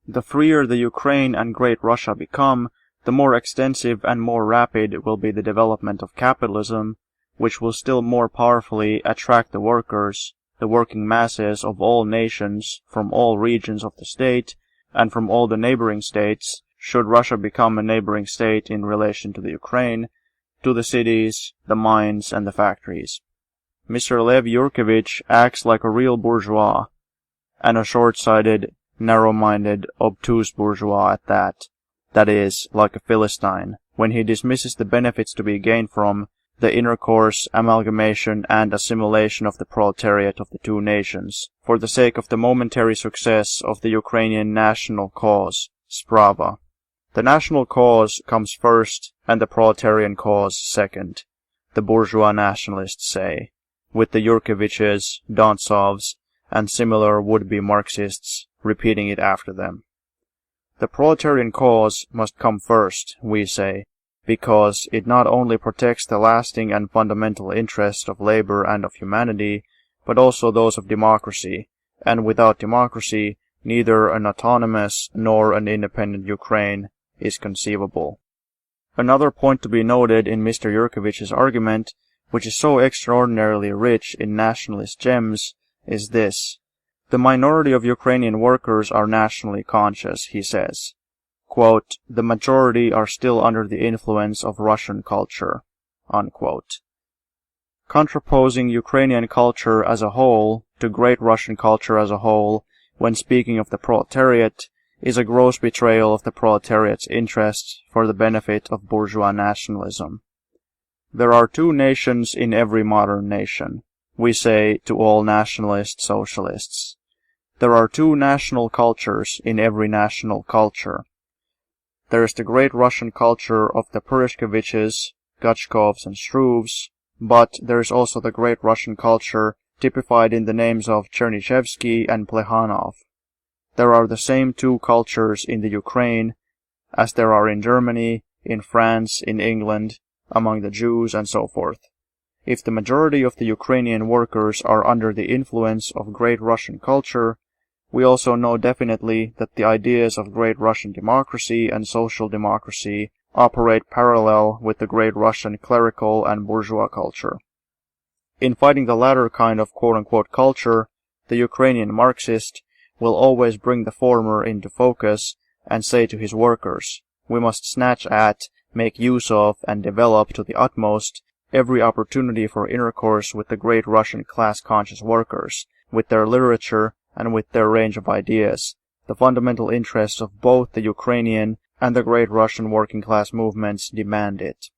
The freer the Ukraine and Great Russia become, the more extensive and more rapid will be the development of capitalism, which will still more powerfully attract the workers, the working masses of all nations, from all regions of the state, and from all the neighboring states, should Russia become a neighboring state in relation to the Ukraine, to the cities, the mines, and the factories. Mr. Lev Yurkevich acts like a real bourgeois, and a short-sighted, narrow-minded, obtuse bourgeois at that. That is, like a Philistine, when he dismisses the benefits to be gained from the intercourse, amalgamation, and assimilation of the proletariat of the two nations, for the sake of the momentary success of the Ukrainian national cause, sprava. The national cause comes first, and the proletarian cause second, the bourgeois nationalists say, with the Yurkeviches, Dontsovs, and similar would-be Marxists repeating it after them. The proletarian cause must come first, we say, because it not only protects the lasting and fundamental interests of labor and of humanity, but also those of democracy, and without democracy, neither an autonomous nor an independent Ukraine is conceivable. Another point to be noted in Mr. Yurkevich's argument, which is so extraordinarily rich in nationalist gems, is this. The minority of Ukrainian workers are nationally conscious, he says. Quote, the majority are still under the influence of Russian culture, unquote. Contraposing Ukrainian culture as a whole to Great Russian culture as a whole, when speaking of the proletariat, is a gross betrayal of the proletariat's interests for the benefit of bourgeois nationalism. There are two nations in every modern nation, we say to all nationalist socialists. There are two national cultures in every national culture. There is the great Russian culture of the Purishkeviches, Gachkovs, and Struvs, but there is also the great Russian culture typified in the names of Chernyshevsky and Plekhanov. There are the same two cultures in the Ukraine as there are in Germany, in France, in England, among the Jews, and so forth. If the majority of the Ukrainian workers are under the influence of great Russian culture, we also know definitely that the ideas of great Russian democracy and social democracy operate parallel with the great Russian clerical and bourgeois culture. In fighting the latter kind of quote-unquote culture, the Ukrainian Marxist will always bring the former into focus and say to his workers, we must snatch at, make use of, and develop to the utmost every opportunity for intercourse with the great Russian class-conscious workers, with their literature and with their range of ideas. The fundamental interests of both the Ukrainian and the great Russian working-class movements demand it.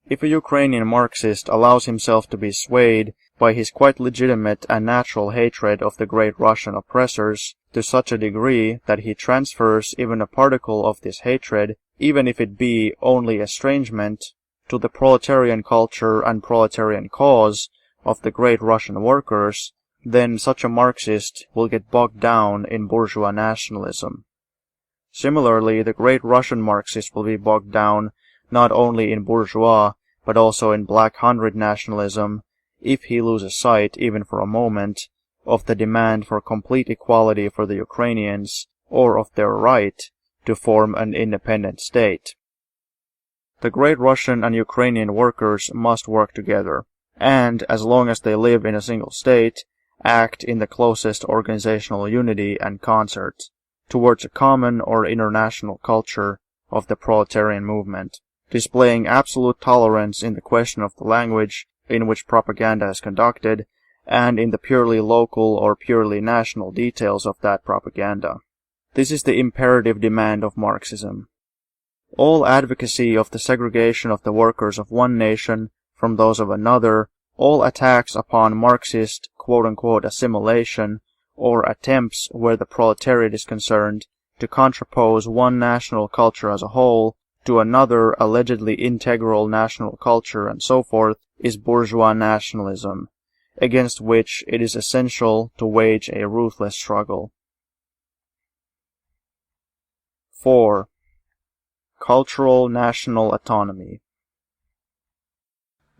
If a Ukrainian Marxist allows himself to be swayed by his quite legitimate and natural hatred of the great Russian oppressors to such a degree that he transfers even a particle of this hatred, even if it be only estrangement, to the proletarian culture and proletarian cause of the great Russian workers, then such a Marxist will get bogged down in bourgeois nationalism. Similarly, the great Russian Marxist will be bogged down not only in bourgeois, but also in Black Hundred nationalism, if he loses sight, even for a moment, of the demand for complete equality for the Ukrainians, or of their right to form an independent state. The great Russian and Ukrainian workers must work together, and, as long as they live in a single state, act in the closest organizational unity and concert, towards a common or international culture of the proletarian movement, displaying absolute tolerance in the question of the language in which propaganda is conducted, and in the purely local or purely national details of that propaganda. This is the imperative demand of Marxism. All advocacy of the segregation of the workers of one nation from those of another, all attacks upon Marxist quote-unquote assimilation, or attempts where the proletariat is concerned to contrapose one national culture as a whole to another allegedly integral national culture and so forth, is bourgeois nationalism, against which it is essential to wage a ruthless struggle. 4. cultural national autonomy.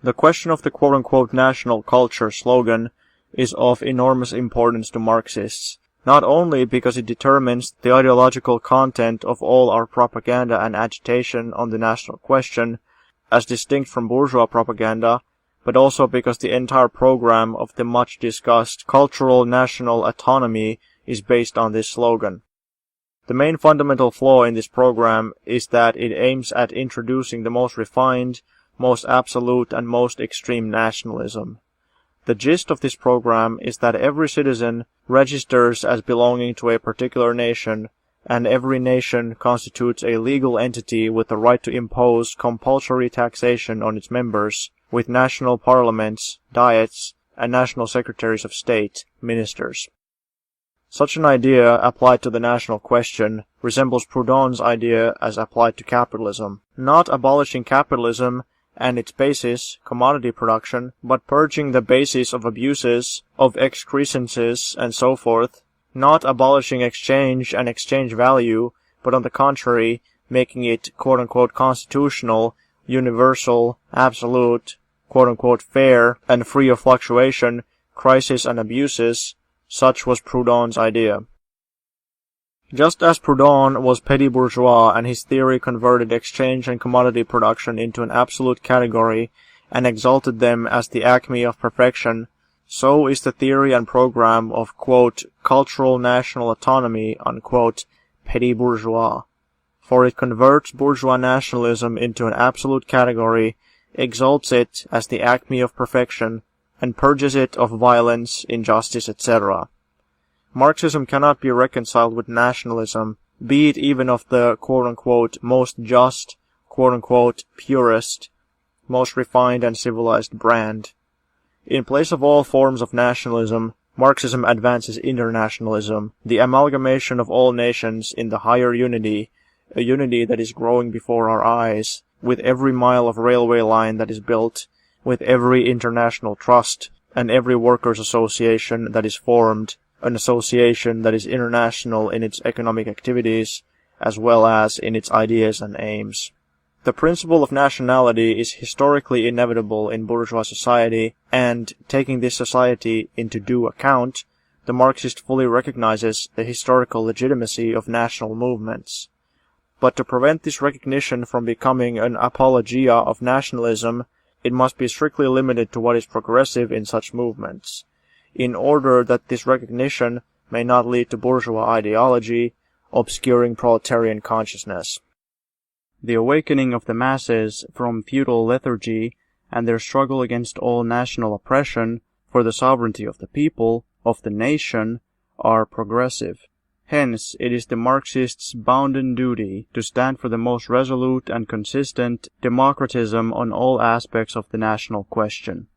The question of the quote-unquote national culture slogan is of enormous importance to Marxists, not only because it determines the ideological content of all our propaganda and agitation on the national question, as distinct from bourgeois propaganda, but also because the entire program of the much-discussed cultural national autonomy is based on this slogan. The main fundamental flaw in this program is that it aims at introducing the most refined, most absolute, and most extreme nationalism. The gist of this program is that every citizen registers as belonging to a particular nation, and every nation constitutes a legal entity with the right to impose compulsory taxation on its members, with national parliaments, diets, and national secretaries of state, ministers. Such an idea applied to the national question resembles Proudhon's idea as applied to capitalism, not abolishing capitalism and its basis, commodity production, but purging the basis of abuses, of excrescences, and so forth, not abolishing exchange and exchange value, but on the contrary, making it quote-unquote constitutional, universal, absolute, quote-unquote fair, and free of fluctuation, crisis, and abuses. Such was Proudhon's idea. Just as Proudhon was petty bourgeois and his theory converted exchange and commodity production into an absolute category and exalted them as the acme of perfection, so is the theory and program of, quote, cultural national autonomy, unquote, petty bourgeois. For it converts bourgeois nationalism into an absolute category, exalts it as the acme of perfection, and purges it of violence, injustice, etc. Marxism cannot be reconciled with nationalism, be it even of the quote-unquote most just, quote-unquote purest, most refined and civilized brand. In place of all forms of nationalism, Marxism advances internationalism, the amalgamation of all nations in the higher unity, a unity that is growing before our eyes, with every mile of railway line that is built, with every international trust, and every workers' association that is formed, an association that is international in its economic activities, as well as in its ideas and aims. The principle of nationality is historically inevitable in bourgeois society, and, taking this society into due account, the Marxist fully recognizes the historical legitimacy of national movements. But to prevent this recognition from becoming an apologia of nationalism, it must be strictly limited to what is progressive in such movements, in order that this recognition may not lead to bourgeois ideology, obscuring proletarian consciousness. The awakening of the masses from feudal lethargy and their struggle against all national oppression for the sovereignty of the people, of the nation, are progressive. Hence, it is the Marxists' bounden duty to stand for the most resolute and consistent democratism on all aspects of the national question.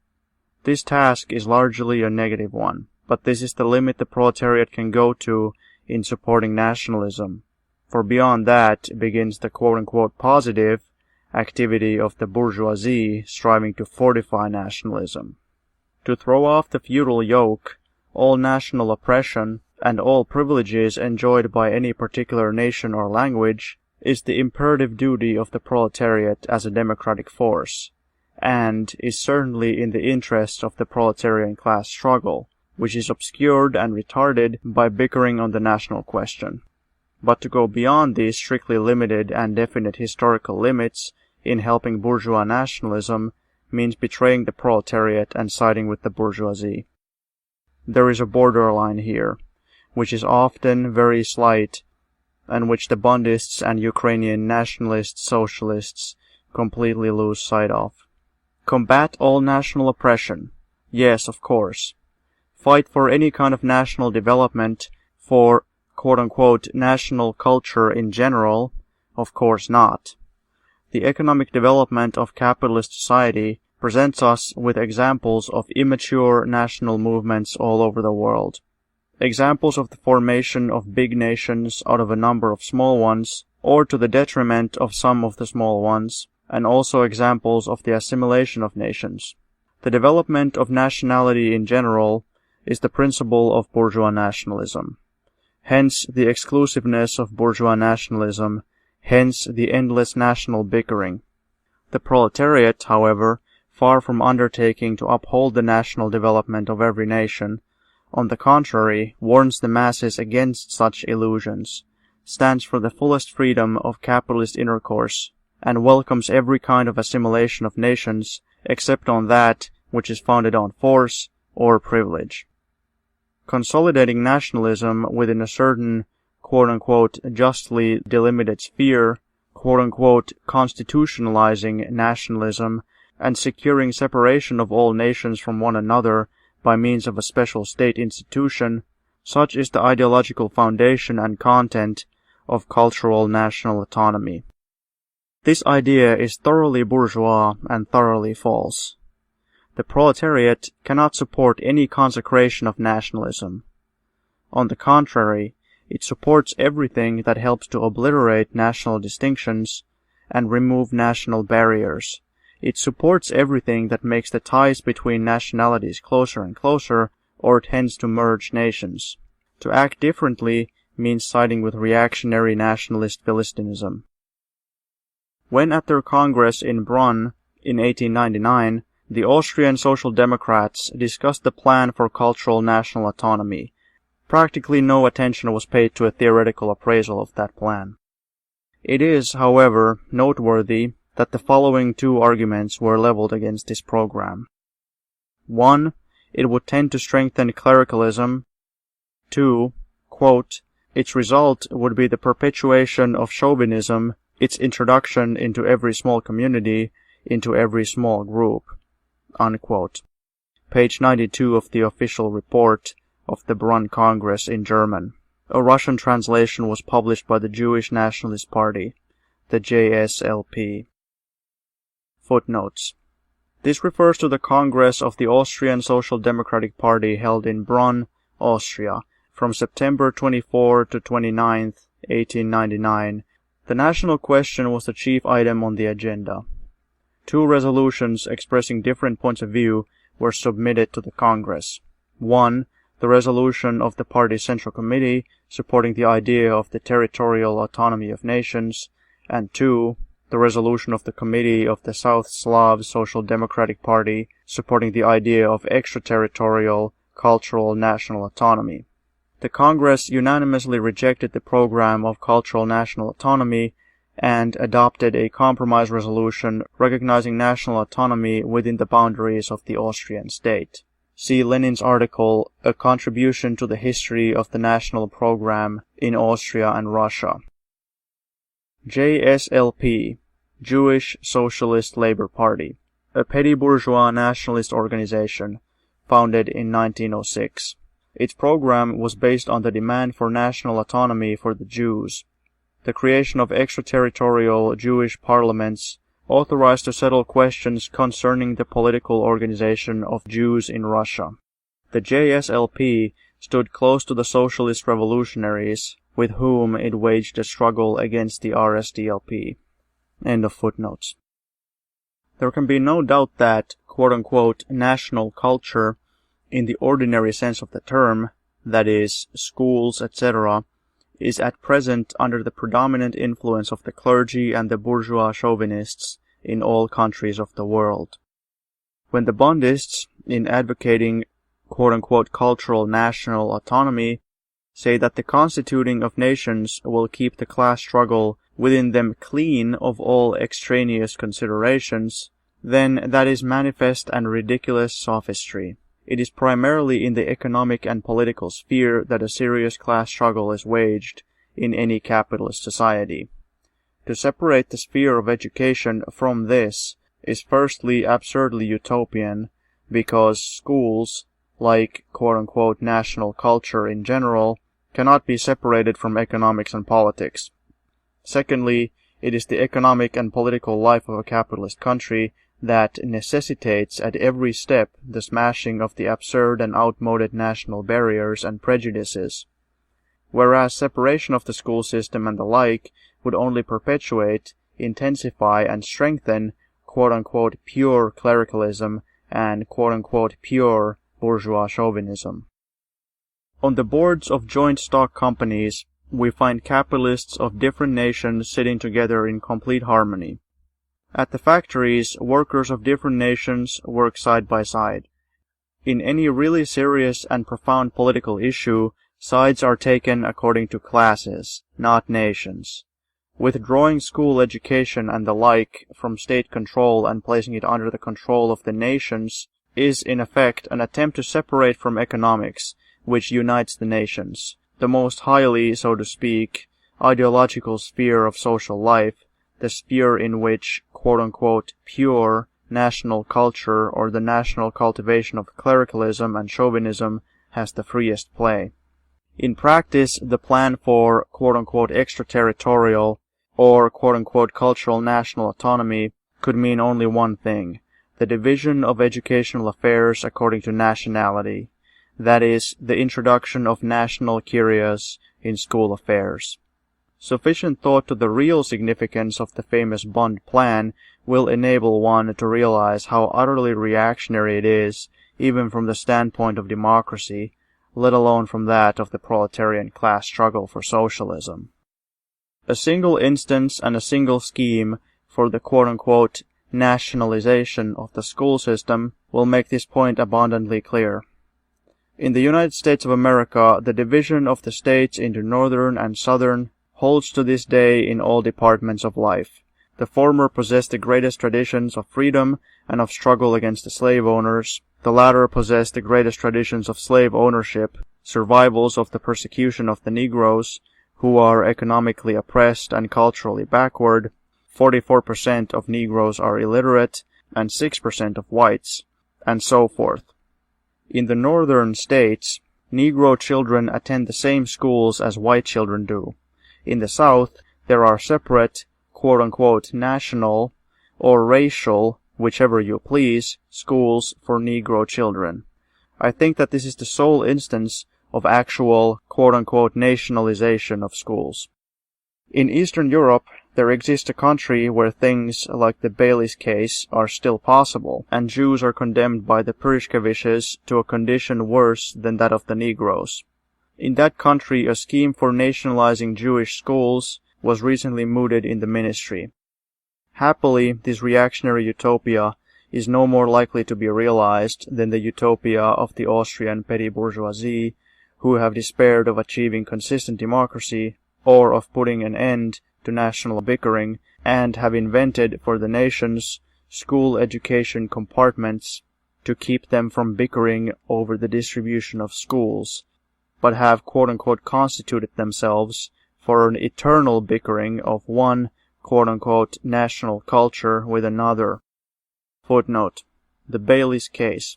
This task is largely a negative one, but this is the limit the proletariat can go to in supporting nationalism, for beyond that begins the quote-unquote positive activity of the bourgeoisie striving to fortify nationalism. To throw off the feudal yoke, all national oppression, and all privileges enjoyed by any particular nation or language is the imperative duty of the proletariat as a democratic force, and is certainly in the interest of the proletarian class struggle, which is obscured and retarded by bickering on the national question. But to go beyond these strictly limited and definite historical limits in helping bourgeois nationalism means betraying the proletariat and siding with the bourgeoisie. There is a borderline here, which is often very slight, and which the Bundists and Ukrainian nationalist socialists completely lose sight of. Combat all national oppression. Yes, of course. Fight for any kind of national development, for quote-unquote national culture in general? Of course not. The economic development of capitalist society presents us with examples of immature national movements all over the world. Examples of the formation of big nations out of a number of small ones, or to the detriment of some of the small ones, and also examples of the assimilation of nations. The development of nationality in general is the principle of bourgeois nationalism. Hence, the exclusiveness of bourgeois nationalism hence the endless national bickering. The proletariat, however, far from undertaking to uphold the national development of every nation, on the contrary, warns the masses against such illusions, stands for the fullest freedom of capitalist intercourse, and welcomes every kind of assimilation of nations except on that which is founded on force or privilege. Consolidating nationalism within a certain quote-unquote justly delimited sphere, quote-unquote constitutionalizing nationalism, and securing separation of all nations from one another by means of a special state institution, such is the ideological foundation and content of cultural national autonomy. This idea is thoroughly bourgeois and thoroughly false. The proletariat cannot support any consecration of nationalism. On the contrary, it supports everything that helps to obliterate national distinctions and remove national barriers. It supports everything that makes the ties between nationalities closer and closer, or tends to merge nations. To act differently means siding with reactionary nationalist Philistinism. When at their Congress in Bonn in 1899, the Austrian Social Democrats discussed the plan for cultural national autonomy. Practically no attention was paid to a theoretical appraisal of that plan. It is, however, noteworthy that the following two arguments were leveled against this program. 1. It would tend to strengthen clericalism. 2. Quote, its result would be the perpetuation of chauvinism, its introduction into every small community, into every small group. Unquote. Page 92 of the official report of the Bonn Congress in German. A Russian translation was published by the Jewish Nationalist Party, the JSLP. Footnotes. This refers to the Congress of the Austrian Social Democratic Party held in Bonn, Austria, from September 24 to 29, 1899. The national question was the chief item on the agenda. Two resolutions expressing different points of view were submitted to the Congress. 1. The resolution of the party's Central Committee supporting the idea of the territorial autonomy of nations, and 2. The resolution of the Committee of the South Slav Social Democratic Party supporting the idea of extraterritorial cultural national autonomy. The Congress unanimously rejected the program of cultural national autonomy and adopted a compromise resolution recognizing national autonomy within the boundaries of the Austrian state. See Lenin's article, A Contribution to the History of the National Program in Austria and Russia. JSLP, Jewish Socialist Labor Party, a petty bourgeois nationalist organization, founded in 1906. Its program was based on the demand for national autonomy for the Jews, the creation of extraterritorial Jewish parliaments authorized to settle questions concerning the political organization of Jews in Russia. The JSLP stood close to the socialist revolutionaries, with whom it waged a struggle against the RSDLP. End of footnotes. There can be no doubt that, quote-unquote, national culture, in the ordinary sense of the term, that is, schools, etc., is at present under the predominant influence of the clergy and the bourgeois chauvinists in all countries of the world. When the Bondists, in advocating quote-unquote cultural national autonomy, say that the constituting of nations will keep the class struggle within them clean of all extraneous considerations, then that is manifest and ridiculous sophistry. It is primarily in the economic and political sphere that a serious class struggle is waged in any capitalist society. To separate the sphere of education from this is firstly absurdly utopian, because schools, like quote-unquote national culture in general, cannot be separated from economics and politics. Secondly, it is the economic and political life of a capitalist country that necessitates at every step the smashing of the absurd and outmoded national barriers and prejudices, whereas separation of the school system and the like would only perpetuate, intensify, and strengthen quote-unquote pure clericalism and quote-unquote pure bourgeois chauvinism. On the boards of joint stock companies, we find capitalists of different nations sitting together in complete harmony. At the factories, workers of different nations work side by side. In any really serious and profound political issue, sides are taken according to classes, not nations. Withdrawing school education and the like from state control and placing it under the control of the nations is in effect an attempt to separate from economics, which unites the nations, the most highly, so to speak, ideological sphere of social life, the sphere in which, quote-unquote, pure national culture or the national cultivation of clericalism and chauvinism has the freest play. In practice, the plan for, quote-unquote, extraterritorial or, quote-unquote, cultural national autonomy could mean only one thing: the division of educational affairs according to nationality, that is, the introduction of national curios in school affairs. Sufficient thought to the real significance of the famous Bond plan will enable one to realize how utterly reactionary it is, even from the standpoint of democracy, let alone from that of the proletarian class struggle for socialism. A single instance and a single scheme for the quote-unquote nationalization of the school system will make this point abundantly clear. In the United States of America, the division of the states into northern and southern holds to this day in all departments of life. The former possess the greatest traditions of freedom and of struggle against the slave owners. The latter possess the greatest traditions of slave ownership, survivals of the persecution of the Negroes, who are economically oppressed and culturally backward. 44% of Negroes are illiterate, and 6% of whites, and so forth. In the northern states, Negro children attend the same schools as white children do. In the South, there are separate, quote-unquote, national, or racial, whichever you please, schools for Negro children. I think that this is the sole instance of actual, quote-unquote, nationalization of schools. In Eastern Europe, there exists a country where things like the Bailey's case are still possible, and Jews are condemned by the Purishkeviches to a condition worse than that of the Negroes. In that country, a scheme for nationalizing Jewish schools was recently mooted in the ministry. Happily, this reactionary utopia is no more likely to be realized than the utopia of the Austrian petty bourgeoisie, who have despaired of achieving consistent democracy or of putting an end to national bickering, and have invented for the nations school education compartments to keep them from bickering over the distribution of schools, but have quote-unquote constituted themselves for an eternal bickering of one quote-unquote national culture with another. Footnote: the Bailey's case.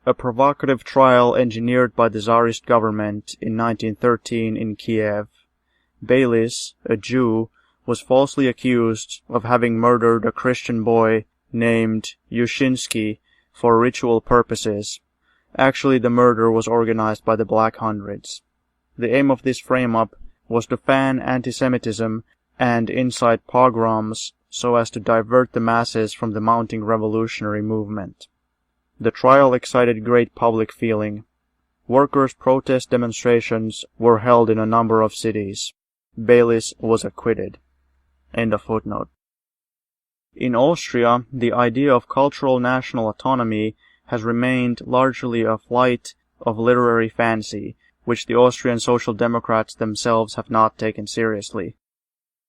A provocative trial engineered by the Tsarist government in 1913 in Kiev. Bailey's, a Jew, was falsely accused of having murdered a Christian boy named Yushinsky for ritual purposes. Actually, the murder was organized by the Black Hundreds. The aim of this frame-up was to fan anti-Semitism and incite pogroms so as to divert the masses from the mounting revolutionary movement. The trial excited great public feeling. Workers' protest demonstrations were held in a number of cities. Baylis was acquitted. End of footnote. In Austria, the idea of cultural national autonomy has remained largely a flight of literary fancy, which the Austrian Social Democrats themselves have not taken seriously.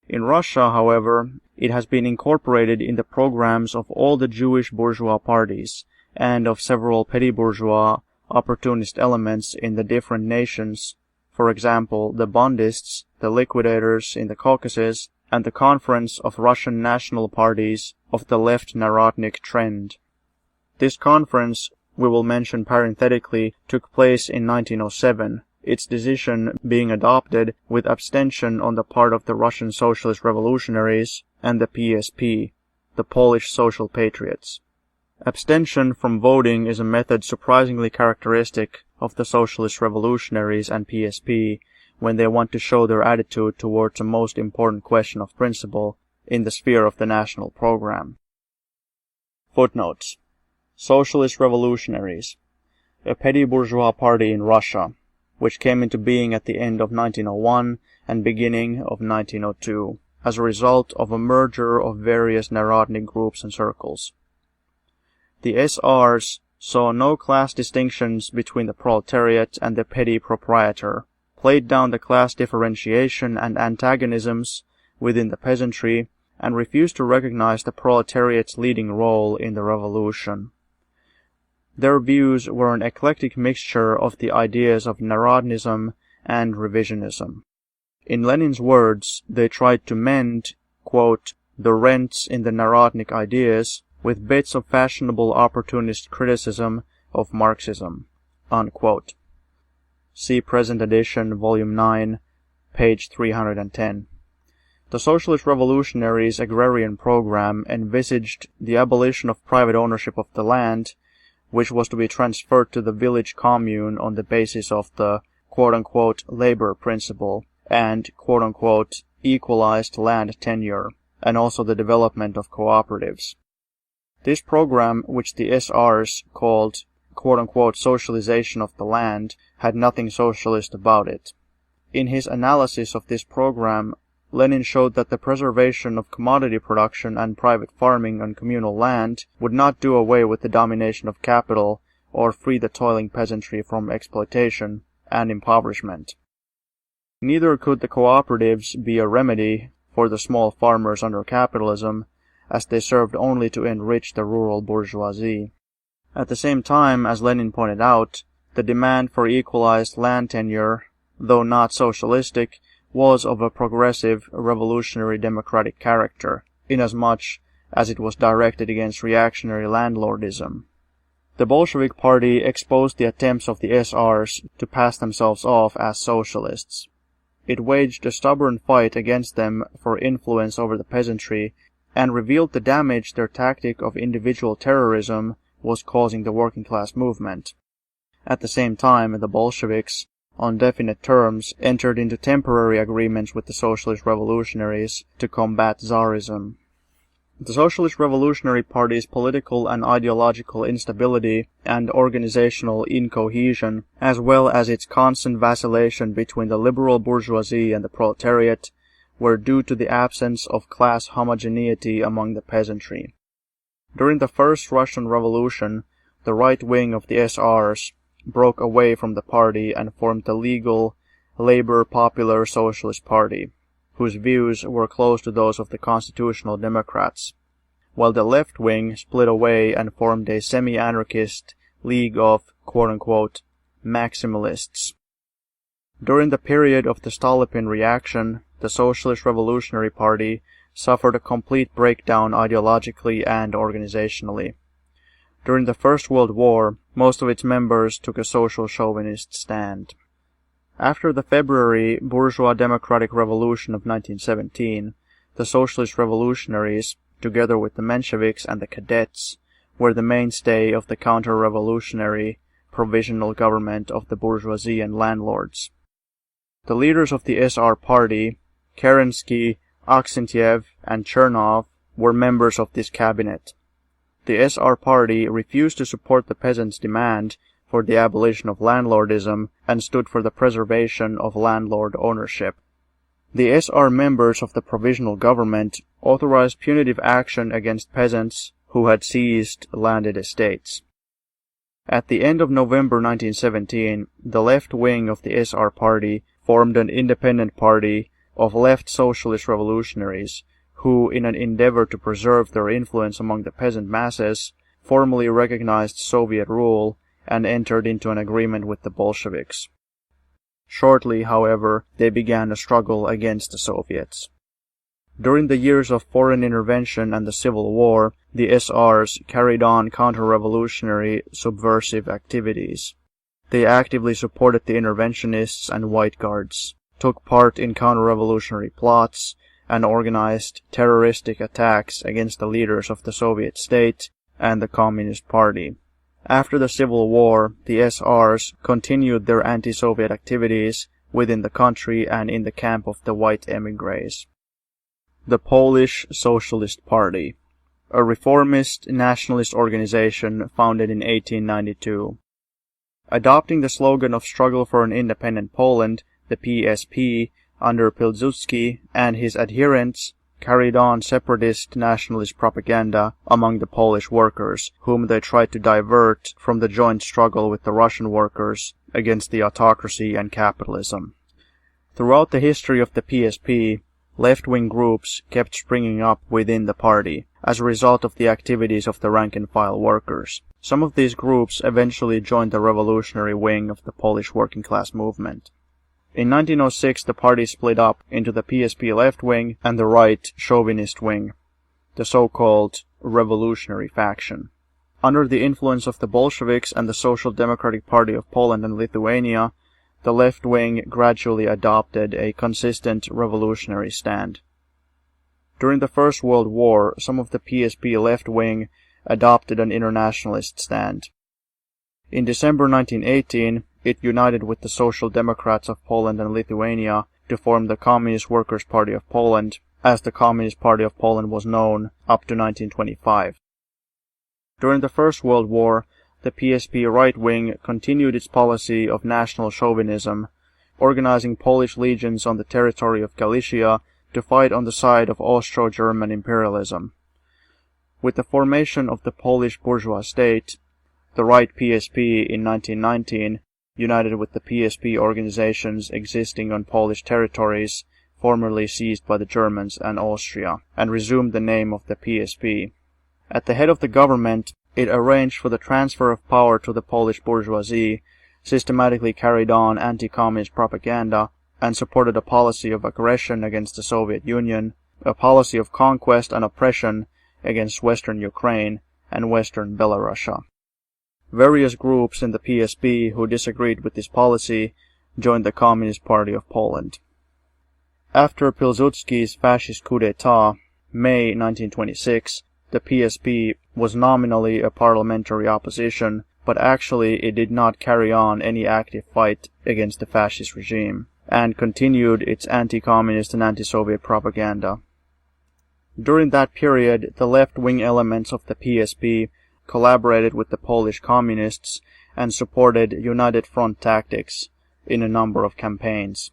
In Russia, however, it has been incorporated in the programs of all the Jewish bourgeois parties, and of several petty bourgeois opportunist elements in the different nations, for example, the Bondists, the liquidators in the Caucasus, and the Conference of Russian National Parties of the left Narodnik trend. This conference, we will mention parenthetically, took place in 1907, its decision being adopted with abstention on the part of the Russian Socialist Revolutionaries and the PSP, the Polish Social Patriots. Abstention from voting is a method surprisingly characteristic of the Socialist Revolutionaries and PSP when they want to show their attitude towards a most important question of principle in the sphere of the national program. Footnotes: Socialist Revolutionaries, a petty bourgeois party in Russia, which came into being at the end of 1901 and beginning of 1902, as a result of a merger of various Narodnik groups and circles. The SRs saw no class distinctions between the proletariat and the petty proprietor, played down the class differentiation and antagonisms within the peasantry, and refused to recognize the proletariat's leading role in the revolution. Their views were an eclectic mixture of the ideas of Narodnism and revisionism. In Lenin's words, they tried to mend, quote, the rents in the Narodnik ideas with bits of fashionable opportunist criticism of Marxism, unquote. See present edition, volume 9, page 310. The Socialist Revolutionaries' agrarian program envisaged the abolition of private ownership of the land, which was to be transferred to the village commune on the basis of the quote-unquote labor principle and quote-unquote equalized land tenure, and also the development of cooperatives. This program, which the SRs called quote-unquote socialization of the land, had nothing socialist about it. In his analysis of this program, Lenin showed that the preservation of commodity production and private farming on communal land would not do away with the domination of capital or free the toiling peasantry from exploitation and impoverishment. Neither could the cooperatives be a remedy for the small farmers under capitalism, as they served only to enrich the rural bourgeoisie. At the same time, as Lenin pointed out, the demand for equalized land tenure, though not socialistic, was of a progressive, revolutionary democratic character, inasmuch as it was directed against reactionary landlordism. The Bolshevik Party exposed the attempts of the SRs to pass themselves off as socialists. It waged a stubborn fight against them for influence over the peasantry, and revealed the damage their tactic of individual terrorism was causing the working class movement. At the same time, the Bolsheviks, on definite terms, entered into temporary agreements with the Socialist Revolutionaries to combat Tsarism. The Socialist Revolutionary Party's political and ideological instability and organizational incohesion, as well as its constant vacillation between the liberal bourgeoisie and the proletariat, were due to the absence of class homogeneity among the peasantry. During the First Russian Revolution, the right wing of the SRs broke away from the party and formed the legal Labor Popular Socialist Party, whose views were close to those of the Constitutional Democrats, while the left wing split away and formed a semi-anarchist league of quote-unquote maximalists. During the period of the Stolypin reaction, the Socialist Revolutionary Party suffered a complete breakdown ideologically and organizationally. During the First World War, most of its members took a social chauvinist stand. After the February bourgeois democratic revolution of 1917, the Socialist Revolutionaries, together with the Mensheviks and the Cadets, were the mainstay of the counter-revolutionary provisional government of the bourgeoisie and landlords. The leaders of the SR Party, Kerensky, Aksentiev, and Chernov, were members of this cabinet. The SR Party refused to support the peasants' demand for the abolition of landlordism and stood for the preservation of landlord ownership. The SR members of the provisional government authorized punitive action against peasants who had seized landed estates. At the end of November 1917, the left wing of the SR Party formed an independent party of left socialist revolutionaries, who, in an endeavor to preserve their influence among the peasant masses, formally recognized Soviet rule and entered into an agreement with the Bolsheviks. Shortly, however, they began a struggle against the Soviets. During the years of foreign intervention and the Civil War, the SRs carried on counter-revolutionary subversive activities. They actively supported the interventionists and White Guards, took part in counter-revolutionary plots, and organized terroristic attacks against the leaders of the Soviet state and the Communist Party. After the Civil War, the SRs continued their anti-Soviet activities within the country and in the camp of the white émigrés. The Polish Socialist Party, a reformist nationalist organization founded in 1892. Adopting the slogan of Struggle for an Independent Poland, the PSP under Pilsudski and his adherents, carried on separatist nationalist propaganda among the Polish workers, whom they tried to divert from the joint struggle with the Russian workers against the autocracy and capitalism. Throughout the history of the PSP, left-wing groups kept springing up within the party as a result of the activities of the rank-and-file workers. Some of these groups eventually joined the revolutionary wing of the Polish working-class movement. In 1906, the party split up into the PSP left wing and the right chauvinist wing, the so-called revolutionary faction. Under the influence of the Bolsheviks and the Social Democratic Party of Poland and Lithuania, the left wing gradually adopted a consistent revolutionary stand. During the First World War, some of the PSP left wing adopted an internationalist stand. In December 1918, it united with the Social Democrats of Poland and Lithuania to form the Communist Workers' Party of Poland, as the Communist Party of Poland was known up to 1925. During the First World War, the PSP right wing continued its policy of national chauvinism, organizing Polish legions on the territory of Galicia to fight on the side of Austro-German imperialism. With the formation of the Polish bourgeois state, the right PSP in 1919 united with the PSP organizations existing on Polish territories formerly seized by the Germans and Austria, and resumed the name of the PSP. At the head of the government, it arranged for the transfer of power to the Polish bourgeoisie, systematically carried on anti-communist propaganda, and supported a policy of aggression against the Soviet Union, a policy of conquest and oppression against Western Ukraine and Western Belarus. Various groups in the PSP who disagreed with this policy joined the Communist Party of Poland. After Pilsudski's fascist coup d'etat, May 1926, the PSP was nominally a parliamentary opposition, but actually it did not carry on any active fight against the fascist regime, and continued its anti-communist and anti-Soviet propaganda. During that period, the left-wing elements of the PSP collaborated with the Polish communists and supported United Front tactics in a number of campaigns.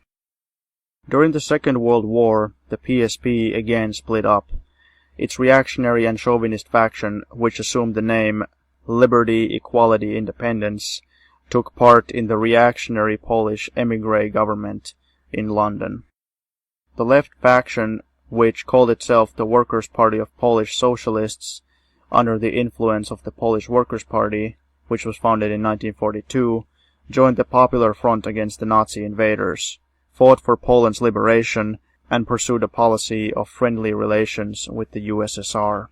During the Second World War, the PSP again split up. Its reactionary and chauvinist faction, which assumed the name Liberty, Equality, Independence, took part in the reactionary Polish émigré government in London. The left faction, which called itself the Workers' Party of Polish Socialists, under the influence of the Polish Workers' Party, which was founded in 1942, joined the Popular Front against the Nazi invaders, fought for Poland's liberation, and pursued a policy of friendly relations with the USSR.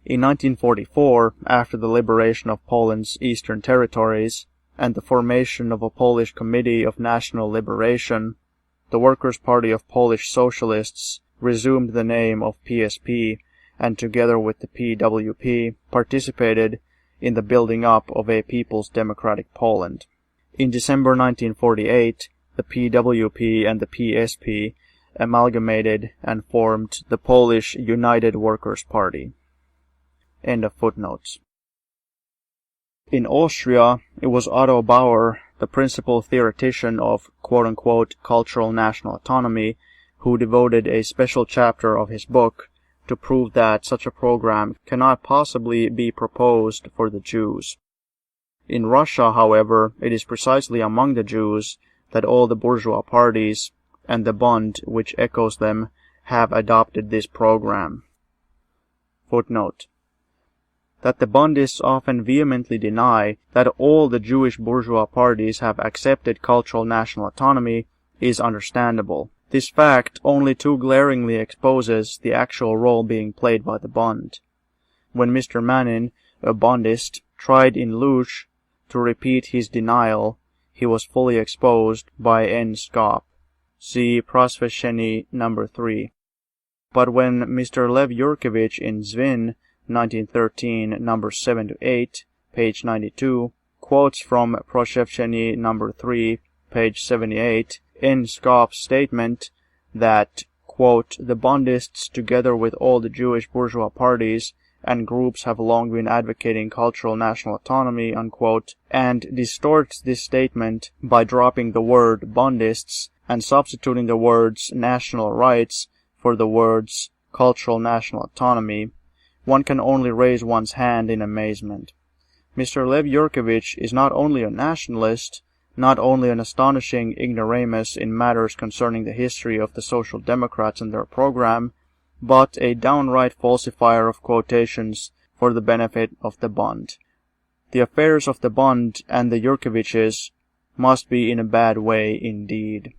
In 1944, after the liberation of Poland's eastern territories and the formation of a Polish Committee of National Liberation, the Workers' Party of Polish Socialists resumed the name of PSP and together with the PWP participated in the building up of a People's Democratic Poland. In December 1948, the PWP and the PSP amalgamated and formed the Polish United Workers' Party. End of footnotes. In Austria, it was Otto Bauer, the principal theoretician of quote-unquote cultural national autonomy, who devoted a special chapter of his book to prove that such a program cannot possibly be proposed for the Jews. In Russia, however, it is precisely among the Jews that all the bourgeois parties and the Bund which echoes them have adopted this program. Footnote. That the Bundists often vehemently deny that all the Jewish bourgeois parties have accepted cultural national autonomy is understandable. This fact only too glaringly exposes the actual role being played by the Bund. When Mr. Manin, a Bundist, tried in Lodz to repeat his denial, he was fully exposed by N. Skop. See Prosveshchenie No. 3. But when Mr. Lev Yurkevich in Zvin, 1913, No. 7-8, page 92, quotes from Prosveshchenie No. 3, page 78, N. Skop's statement that, quote, the Bundists, together with all the Jewish bourgeois parties and groups, have long been advocating cultural national autonomy, unquote, and distorts this statement by dropping the word Bundists and substituting the words national rights for the words cultural national autonomy, one can only raise one's hand in amazement. Mr. Lev Yurkevich is not only a nationalist, not only an astonishing ignoramus in matters concerning the history of the Social Democrats and their program, but a downright falsifier of quotations for the benefit of the Bund. The affairs of the Bund and the Yurkeviches must be in a bad way indeed.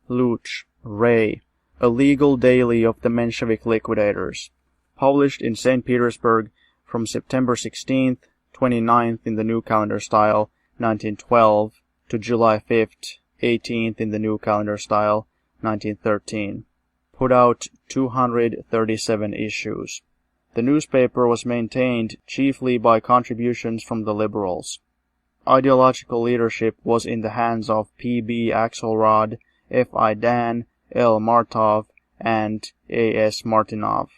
Luch, Ray, a legal daily of the Menshevik liquidators, published in St. Petersburg from September 16th, 29th in the New Calendar Style, 1912, to July 5th, 18th in the New Calendar Style, 1913. Put out 237 issues. The newspaper was maintained chiefly by contributions from the liberals. Ideological leadership was in the hands of P.B. Axelrod, F.I. Dan, L. Martov, and A.S. Martinov.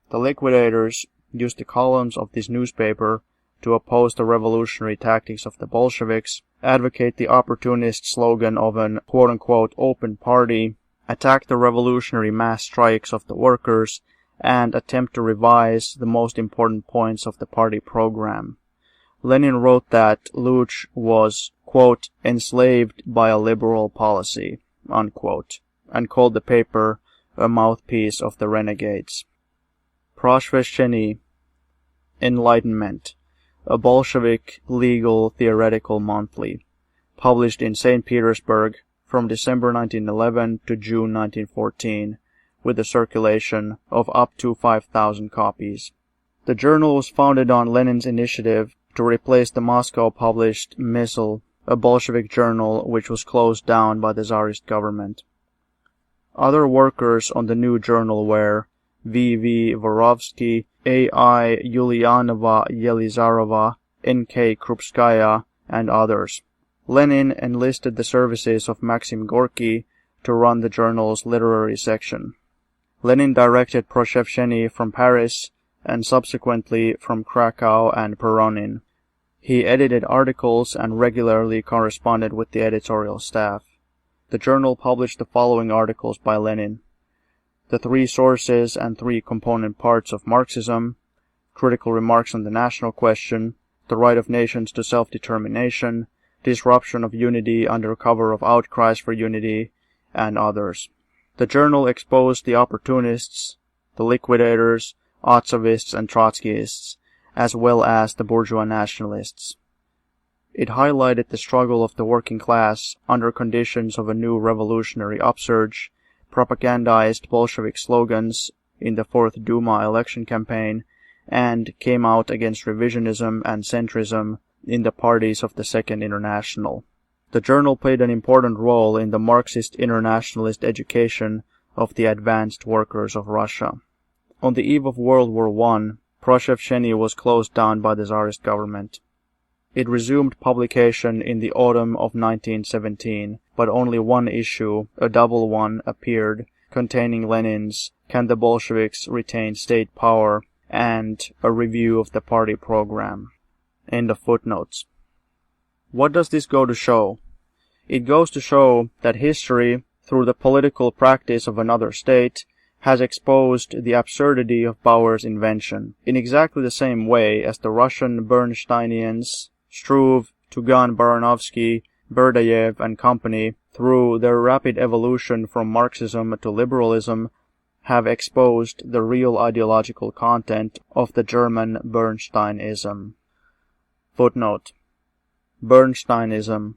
The liquidators used the columns of this newspaper to oppose the revolutionary tactics of the Bolsheviks, advocate the opportunist slogan of an quote-unquote open party, attack the revolutionary mass strikes of the workers, and attempt to revise the most important points of the party program. Lenin wrote that Luch was, quote, enslaved by a liberal policy, unquote, and called the paper a mouthpiece of the renegades. Prosveshchenie, Enlightenment, a Bolshevik legal theoretical monthly, published in St. Petersburg from December 1911 to June 1914, with a circulation of up to 5,000 copies. The journal was founded on Lenin's initiative to replace the Moscow-published Missal, a Bolshevik journal which was closed down by the Tsarist government. Other workers on the new journal were V.V. Vorovsky, A.I. Yulianova Yelizarova, N.K. Krupskaya, and others. Lenin enlisted the services of Maxim Gorky to run the journal's literary section. Lenin directed Prosveshchenie from Paris and subsequently from Krakow and Peronin. He edited articles and regularly corresponded with the editorial staff. The journal published the following articles by Lenin: The Three Sources and Three Component Parts of Marxism, Critical Remarks on the National Question, The Right of Nations to Self-Determination, Disruption of Unity under cover of Outcries for Unity, and others. The journal exposed the opportunists, the liquidators, Otzovists and Trotskyists, as well as the bourgeois nationalists. It highlighted the struggle of the working class under conditions of a new revolutionary upsurge, propagandized Bolshevik slogans in the Fourth Duma election campaign, and came out against revisionism and centrism in the parties of the Second International. The journal played an important role in the Marxist internationalist education of the advanced workers of Russia. On the eve of World War I, Prosveshchenie was closed down by the Tsarist government. It resumed publication in the autumn of 1917, but only one issue, a double one, appeared, containing Lenin's "Can the Bolsheviks Retain State Power?" and a review of the party program. End of footnotes. What does this go to show? It goes to show that history, through the political practice of another state, has exposed the absurdity of Bauer's invention, in exactly the same way as the Russian Bernsteinians, Struve, Tugan Baranovsky, Berdayev and company, through their rapid evolution from Marxism to liberalism, have exposed the real ideological content of the German Bernsteinism. Footnote: Bernsteinism,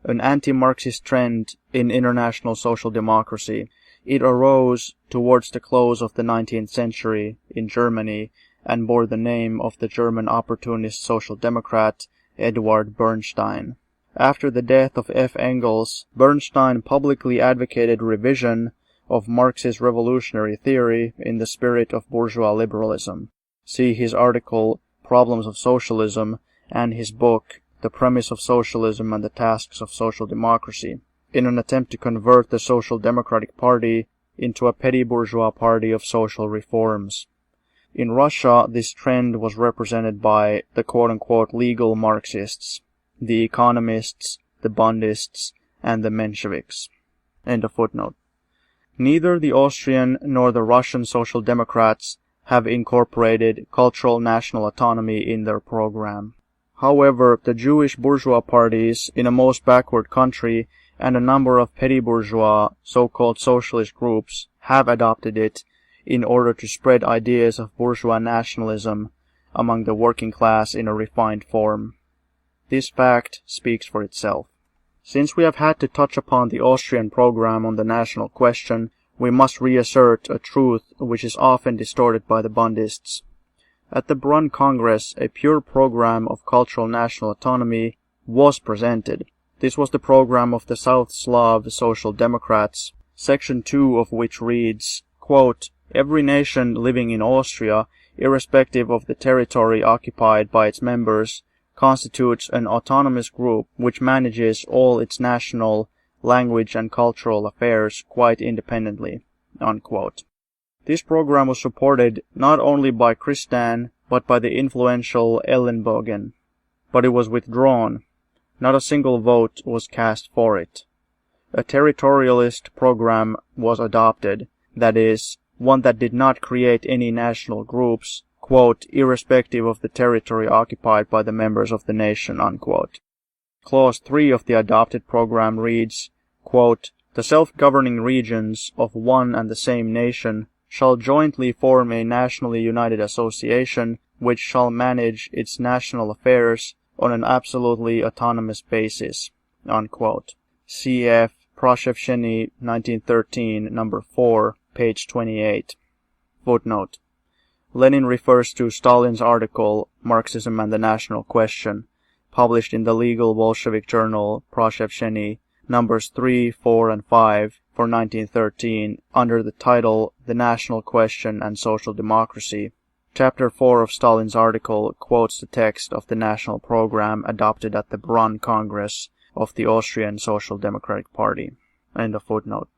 an anti-Marxist trend in international social democracy. It arose towards the close of the 19th century in Germany and bore the name of the German opportunist social democrat Eduard Bernstein. After the death of F. Engels, Bernstein publicly advocated revision of Marx's revolutionary theory in the spirit of bourgeois liberalism. See his article Problems of Socialism and his book The Premise of Socialism and the Tasks of Social Democracy, in an attempt to convert the Social Democratic Party into a petty bourgeois party of social reforms. In Russia, this trend was represented by the quote-unquote legal Marxists, the economists, the Bundists, and the Mensheviks. End of footnote. Neither the Austrian nor the Russian Social Democrats have incorporated cultural national autonomy in their program. However, the Jewish bourgeois parties in a most backward country and a number of petty bourgeois, so-called socialist groups, have adopted it in order to spread ideas of bourgeois nationalism among the working class in a refined form. This fact speaks for itself. Since we have had to touch upon the Austrian program on the national question, we must reassert a truth which is often distorted by the Bundists. At the Brunn Congress, a pure program of cultural national autonomy was presented. This was the program of the South Slav Social Democrats, Section 2 of which reads, quote, "Every nation living in Austria, irrespective of the territory occupied by its members, constitutes an autonomous group which manages all its national, language and cultural affairs quite independently." Unquote. This program was supported not only by Kristan, but by the influential Ellenbogen. But it was withdrawn. Not a single vote was cast for it. A territorialist program was adopted, that is, one that did not create any national groups, quote, "irrespective of the territory occupied by the members of the nation," unquote. Clause 3 of the adopted program reads, quote, "The self-governing regions of one and the same nation shall jointly form a nationally united association which shall manage its national affairs on an absolutely autonomous basis," unquote. Cf. Proshevcheny, 1913, number 4, page 28. Footnote. Lenin refers to Stalin's article, Marxism and the National Question, published in the legal Bolshevik journal Proshevcheny, numbers 3, 4, and 5 for 1913, under the title The National Question and Social Democracy. Chapter 4 of Stalin's article quotes the text of the national program adopted at the Brunn Congress of the Austrian Social Democratic Party. End of footnote.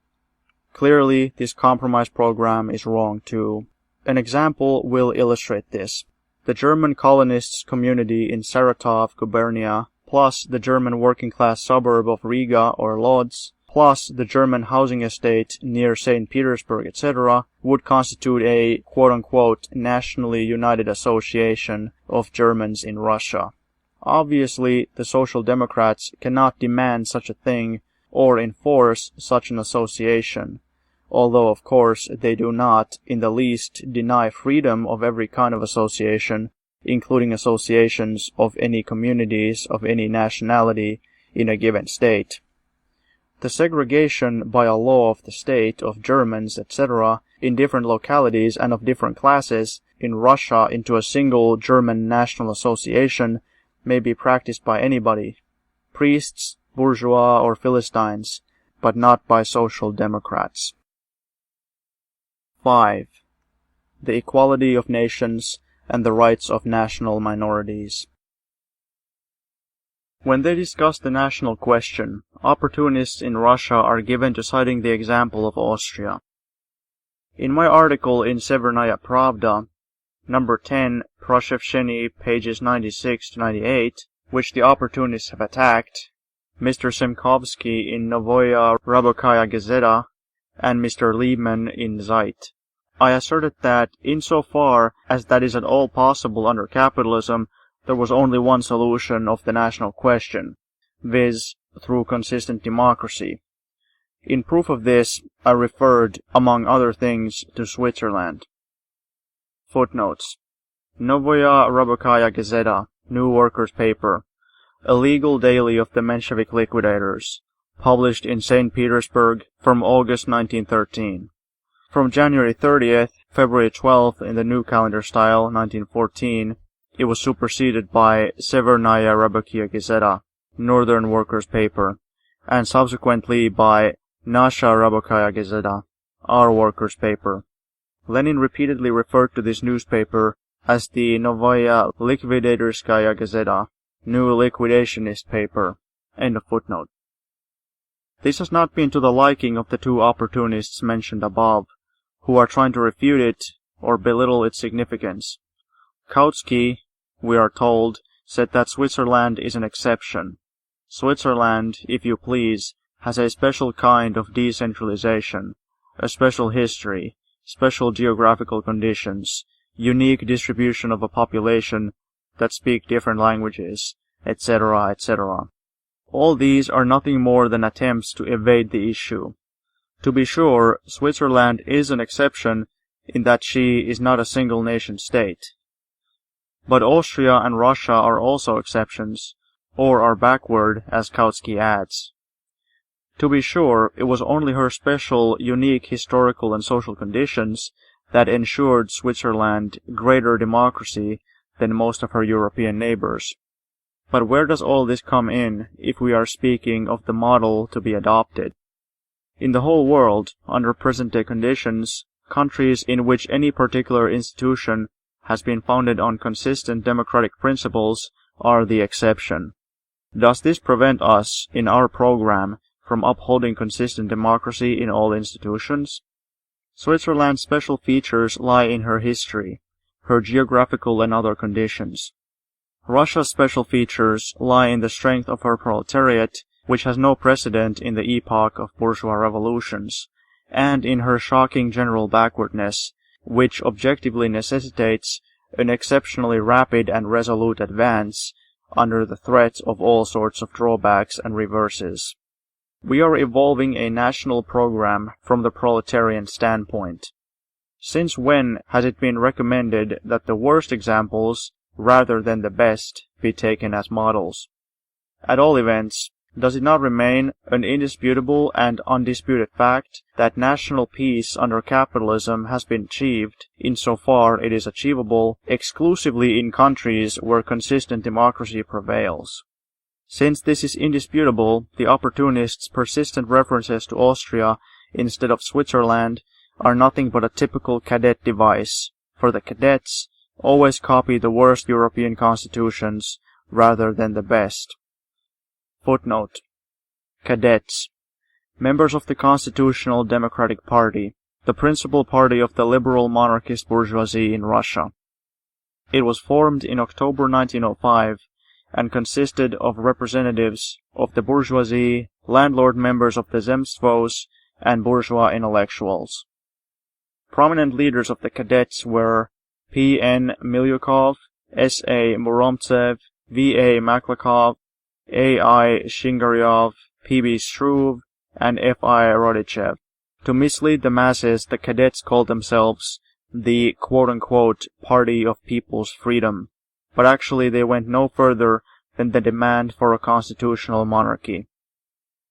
Clearly, this compromise program is wrong too. An example will illustrate this. The German colonists' community in Saratov gubernia, plus the German working-class suburb of Riga or Lodz, plus the German housing estate near St. Petersburg, etc., would constitute a quote-unquote nationally united association of Germans in Russia. Obviously, the Social Democrats cannot demand such a thing or enforce such an association, although of course they do not in the least deny freedom of every kind of association, including associations of any communities of any nationality in a given state. The segregation by a law of the state of Germans, etc., in different localities and of different classes in Russia into a single German national association may be practiced by anybody, priests, bourgeois, or Philistines, but not by Social Democrats. 5. The equality of nations and the rights of national minorities. When they discuss the national question, opportunists in Russia are given to citing the example of Austria. In my article in Severnaya Pravda, number 10, Proshevcheny, pages 96 to 98, which the opportunists have attacked, Mr. Semkovsky in Novoya Rabokaya Gazeta, and Mr. Liebman in Zeit, I asserted that, insofar as that is at all possible under capitalism, there was only one solution of the national question, viz., through consistent democracy. In proof of this, I referred, among other things, to Switzerland. Footnotes. Novoya Rabokaya Gazeta, New Workers' Paper, a legal daily of the Menshevik liquidators, published in St. Petersburg from August 1913. From January 30th, February 12th in the New Calendar Style, 1914, it was superseded by Severnaya Rabokaya Gazeta, Northern Workers' Paper, and subsequently by Nasha Rabokaya Gazeta, Our Workers' Paper. Lenin repeatedly referred to this newspaper as the Novaya Likvidatorskaya Gazeta, New Liquidationist Paper. End of footnote. This has not been to the liking of the two opportunists mentioned above, who are trying to refute it or belittle its significance. Kautsky, we are told, said that Switzerland is an exception. Switzerland, if you please, has a special kind of decentralization, a special history, special geographical conditions, unique distribution of a population that speak different languages, etc., etc. All these are nothing more than attempts to evade the issue. To be sure, Switzerland is an exception in that she is not a single nation state. But Austria and Russia are also exceptions, or are backward, as Kautsky adds. To be sure, it was only her special, unique historical and social conditions that ensured Switzerland greater democracy than most of her European neighbors. But where does all this come in if we are speaking of the model to be adopted? In the whole world, under present-day conditions, countries in which any particular institution has been founded on consistent democratic principles are the exception. Does this prevent us, in our program, from upholding consistent democracy in all institutions? Switzerland's special features lie in her history, her geographical and other conditions. Russia's special features lie in the strength of her proletariat, which has no precedent in the epoch of bourgeois revolutions, and in her shocking general backwardness, which objectively necessitates an exceptionally rapid and resolute advance under the threat of all sorts of drawbacks and reverses. We are evolving a national program from the proletarian standpoint. Since when has it been recommended that the worst examples, rather than the best, be taken as models? At all events, does it not remain an indisputable and undisputed fact that national peace under capitalism has been achieved, insofar it is achievable, exclusively in countries where consistent democracy prevails? Since this is indisputable, the opportunists' persistent references to Austria instead of Switzerland are nothing but a typical cadet device, for the cadets always copy the worst European constitutions rather than the best. Footnote: Cadets, members of the Constitutional Democratic Party, the principal party of the liberal monarchist bourgeoisie in Russia. It was formed in October 1905 and consisted of representatives of the bourgeoisie, landlord members of the Zemstvos, and bourgeois intellectuals. Prominent leaders of the cadets were P. N. Milyukov, S. A. Muromtsev, V. A. Maklakov, A. I. Shingaryov, P. B. Struve, and F. I. Rodichev. To mislead the masses, the cadets called themselves the quote-unquote Party of People's Freedom, but actually they went no further than the demand for a constitutional monarchy.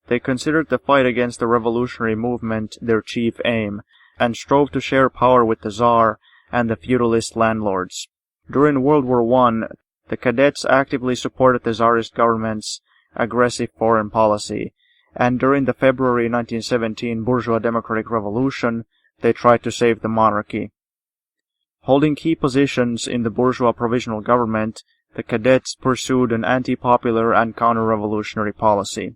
They considered the fight against the revolutionary movement their chief aim, and strove to share power with the Tsar and the feudalist landlords. During World War I, the cadets actively supported the Tsarist government's aggressive foreign policy, and during the February 1917 bourgeois democratic revolution, they tried to save the monarchy. Holding key positions in the bourgeois provisional government, the cadets pursued an anti-popular and counter-revolutionary policy.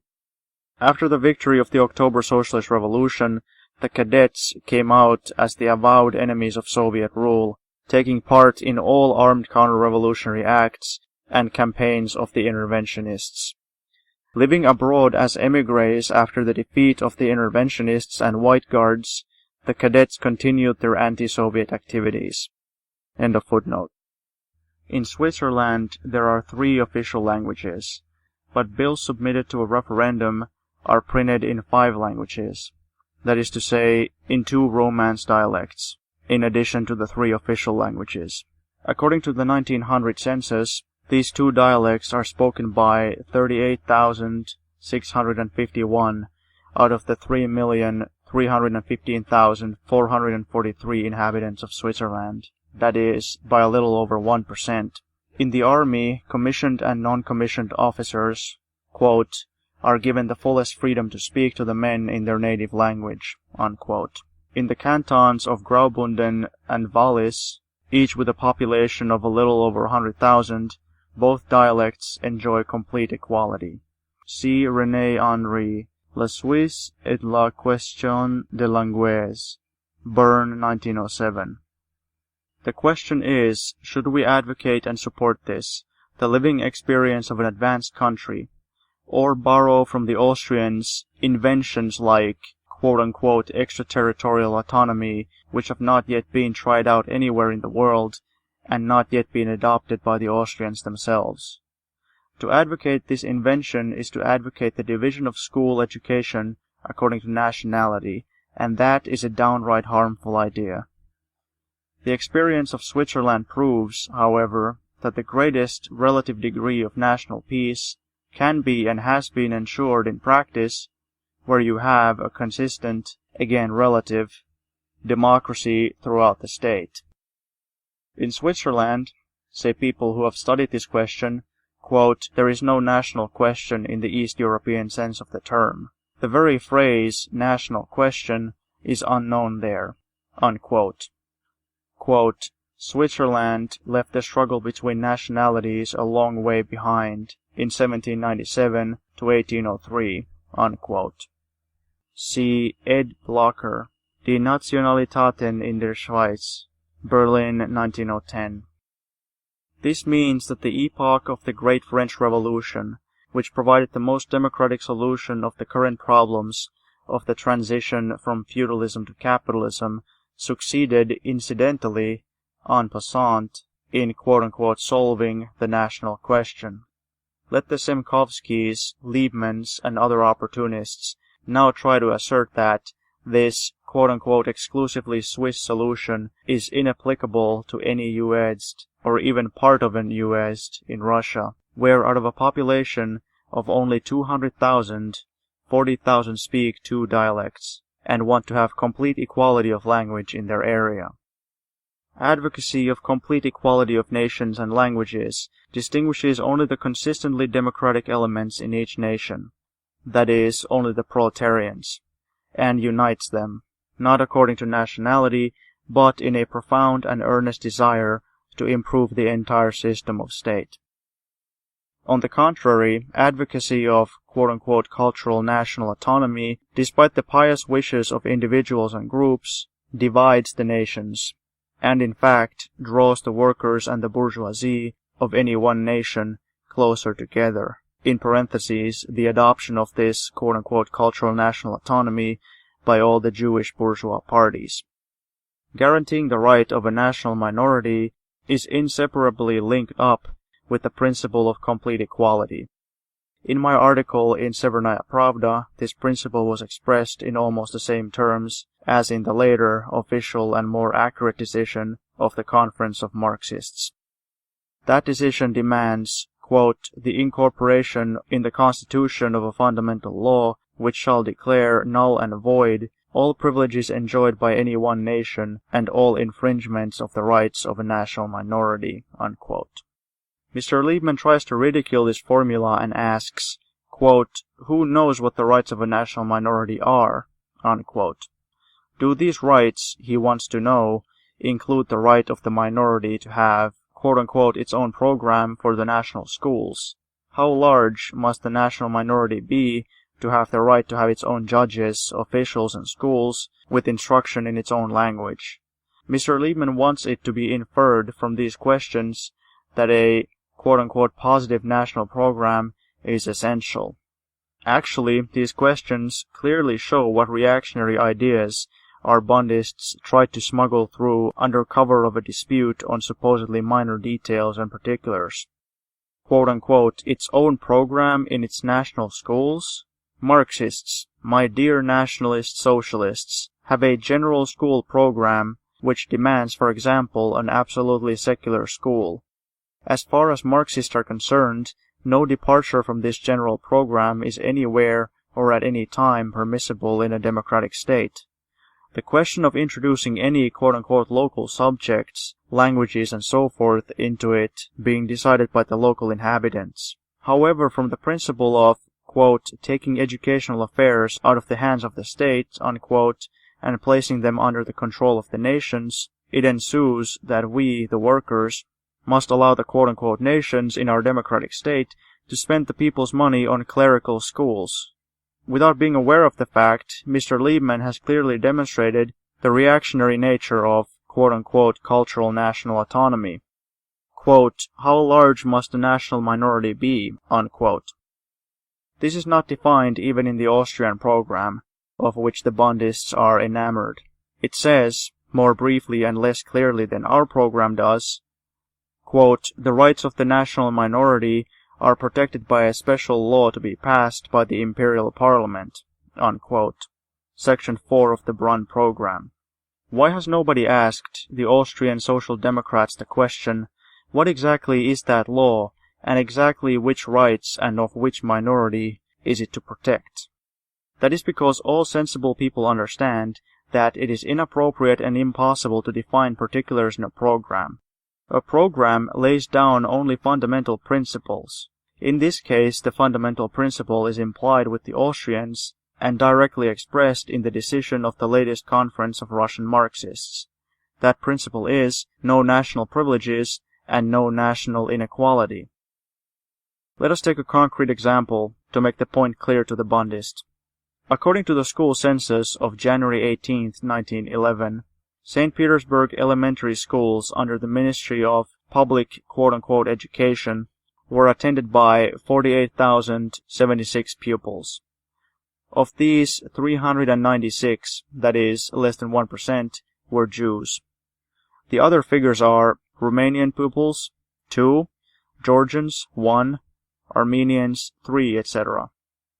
After the victory of the October Socialist Revolution, the cadets came out as the avowed enemies of Soviet rule, taking part in all armed counter-revolutionary acts and campaigns of the interventionists. Living abroad as émigrés after the defeat of the interventionists and White Guards, the cadets continued their anti-Soviet activities. End of footnote. In Switzerland, there are 3 official languages, but bills submitted to a referendum are printed in 5 languages, that is to say, in 2 Romance dialects, in addition to the 3 official languages. According to the 1900 census, these 2 dialects are spoken by 38,651 out of the 3,315,443 inhabitants of Switzerland, that is, by a little over 1%. In the army, commissioned and non-commissioned officers, quote, are given the fullest freedom to speak to the men in their native language, unquote. In the cantons of Graubünden and Wallis, each with a population of a little over 100,000, both dialects enjoy complete equality. See René Henry, La Suisse et la question des langues, Bern, 1907. The question is, should we advocate and support this, the living experience of an advanced country, or borrow from the Austrians inventions like quote-unquote extraterritorial autonomy, which have not yet been tried out anywhere in the world and not yet been adopted by the Austrians themselves. To advocate this invention is to advocate the division of school education according to nationality, and that is a downright harmful idea. The experience of Switzerland proves, however, that the greatest relative degree of national peace can be and has been ensured in practice where you have a consistent, again relative, democracy throughout the state. In Switzerland, say people who have studied this question, quote, there is no national question in the East European sense of the term. The very phrase national question is unknown there, unquote. Quote, Switzerland left the struggle between nationalities a long way behind in 1797 to 1803, unquote. See Ed Blocker, Die Nationalitäten in der Schweiz, Berlin, 1910. This means that the epoch of the Great French Revolution, which provided the most democratic solution of the current problems of the transition from feudalism to capitalism, succeeded incidentally, en passant, in quote-unquote solving the national question. Let the Semkovskys, Liebmans, and other opportunists now try to assert that this quote-unquote exclusively Swiss solution is inapplicable to any uezd, or even part of an uezd in Russia, where out of a population of only 200,000, 40,000 speak two dialects, and want to have complete equality of language in their area. Advocacy of complete equality of nations and languages distinguishes only the consistently democratic elements in each nation, that is, only the proletarians, and unites them, not according to nationality, but in a profound and earnest desire to improve the entire system of state. On the contrary, advocacy of quote-unquote cultural national autonomy, despite the pious wishes of individuals and groups, divides the nations, and in fact draws the workers and the bourgeoisie of any one nation closer together. In parentheses, the adoption of this quote-unquote cultural national autonomy by all the Jewish bourgeois parties. Guaranteeing the right of a national minority is inseparably linked up with the principle of complete equality. In my article in Severnaya Pravda, this principle was expressed in almost the same terms as in the later, official and more accurate decision of the Conference of Marxists. That decision demands, quote, the incorporation in the Constitution of a fundamental law which shall declare null and void all privileges enjoyed by any one nation and all infringements of the rights of a national minority, unquote. Mr. Liebman tries to ridicule this formula and asks, quote, who knows what the rights of a national minority are, unquote. Do these rights, he wants to know, include the right of the minority to have, quote-unquote, its own program for the national schools? How large must the national minority be to have the right to have its own judges, officials, and schools with instruction in its own language? Mr. Liebman wants it to be inferred from these questions that a quote-unquote positive national program is essential. Actually, these questions clearly show what reactionary ideas our Bundists tried to smuggle through under cover of a dispute on supposedly minor details and particulars. Quote-unquote, its own program in its national schools? Marxists, my dear nationalist socialists, have a general school program which demands, for example, an absolutely secular school. As far as Marxists are concerned, no departure from this general program is anywhere or at any time permissible in a democratic state. The question of introducing any quote-unquote local subjects, languages and so forth into it being decided by the local inhabitants. However, from the principle of, quote, taking educational affairs out of the hands of the state, unquote, and placing them under the control of the nations, it ensues that we, the workers, must allow the quote-unquote nations in our democratic state to spend the people's money on clerical schools. Without being aware of the fact, Mr. Liebman has clearly demonstrated the reactionary nature of quote-unquote cultural national autonomy. Quote, how large must the national minority be, unquote. This is not defined even in the Austrian program, of which the Bondists are enamored. It says, more briefly and less clearly than our program does, quote, "The rights of the national minority are protected by a special law to be passed by the Imperial Parliament," unquote. Section 4 of the Brunn program. Why has nobody asked the Austrian Social Democrats the question, what exactly is that law, and exactly which rights and of which minority is it to protect? That is because all sensible people understand that it is inappropriate and impossible to define particulars in a program. A program lays down only fundamental principles. In this case, the fundamental principle is implied with the Austrians and directly expressed in the decision of the latest conference of Russian Marxists. That principle is no national privileges and no national inequality. Let us take a concrete example to make the point clear to the Bondist. According to the school census of January 18, 1911, St. Petersburg elementary schools under the Ministry of Public quote-unquote education were attended by 48,076 pupils. Of these, 396, that is, less than 1%, were Jews. The other figures are Romanian pupils, 2, Georgians, 1, Armenians, 3, etc.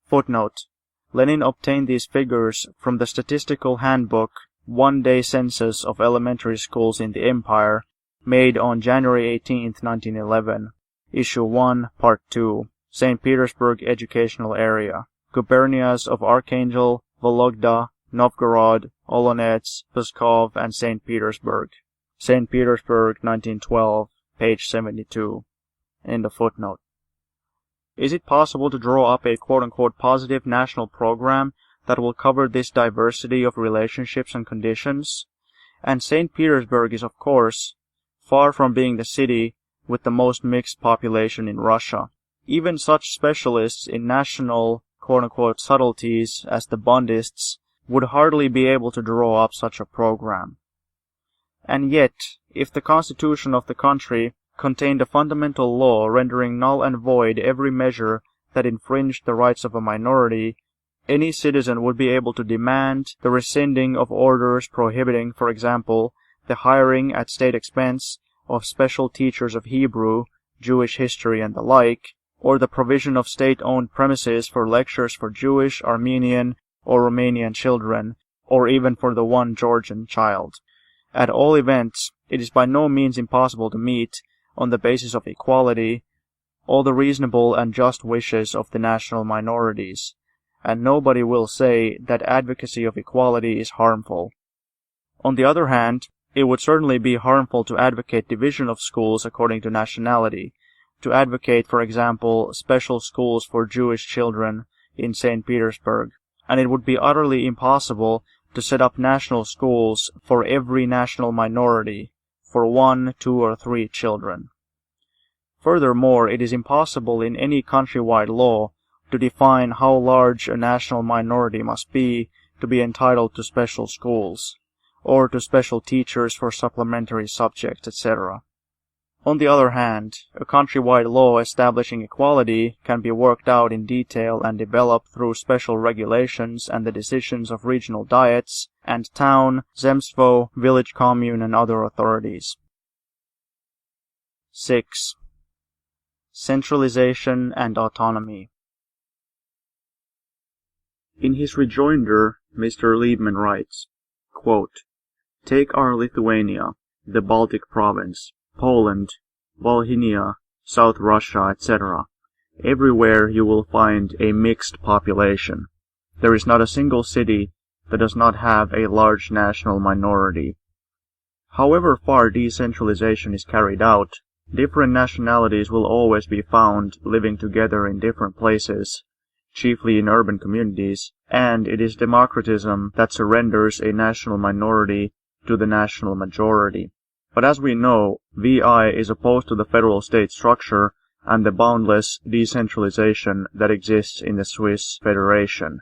Footnote: Lenin obtained these figures from the Statistical Handbook, One-Day Census of Elementary Schools in the Empire, made on January 18, 1911, Issue 1, Part 2, St. Petersburg Educational Area, gubernias of Archangel, Vologda, Novgorod, Olonets, Pskov, and St. Petersburg. St. Petersburg, 1912, page 72. End of footnote. Is it possible to draw up a quote-unquote positive national program that will cover this diversity of relationships and conditions? And St. Petersburg is, of course, far from being the city with the most mixed population in Russia. Even such specialists in national quote-unquote subtleties as the Bondists would hardly be able to draw up such a program. And yet, if the constitution of the country contained a fundamental law rendering null and void every measure that infringed the rights of a minority, any citizen would be able to demand the rescinding of orders prohibiting, for example, the hiring at state expense of special teachers of Hebrew, Jewish history, and the like, or the provision of state-owned premises for lectures for Jewish, Armenian, or Romanian children, or even for the one Georgian child. At all events, it is by no means impossible to meet, on the basis of equality, all the reasonable and just wishes of the national minorities, and nobody will say that advocacy of equality is harmful. On the other hand, it would certainly be harmful to advocate division of schools according to nationality, to advocate, for example, special schools for Jewish children in St. Petersburg, and it would be utterly impossible to set up national schools for every national minority, for 1, 2, or 3 children. Furthermore, it is impossible in any countrywide law to define how large a national minority must be to be entitled to special schools, or to special teachers for supplementary subjects, etc. On the other hand, a countrywide law establishing equality can be worked out in detail and developed through special regulations and the decisions of regional diets and town, zemstvo, village commune, and other authorities. 6. Centralization and autonomy. In his rejoinder, Mr. Liebman writes, quote, "Take our Lithuania, the Baltic province, Poland, Volhynia, South Russia, etc. Everywhere you will find a mixed population. There is not a single city that does not have a large national minority. However far decentralization is carried out, different nationalities will always be found living together in different places, chiefly in urban communities, and it is democratism that surrenders a national minority to the national majority. But as we know, VI is opposed to the federal state structure and the boundless decentralization that exists in the Swiss Federation.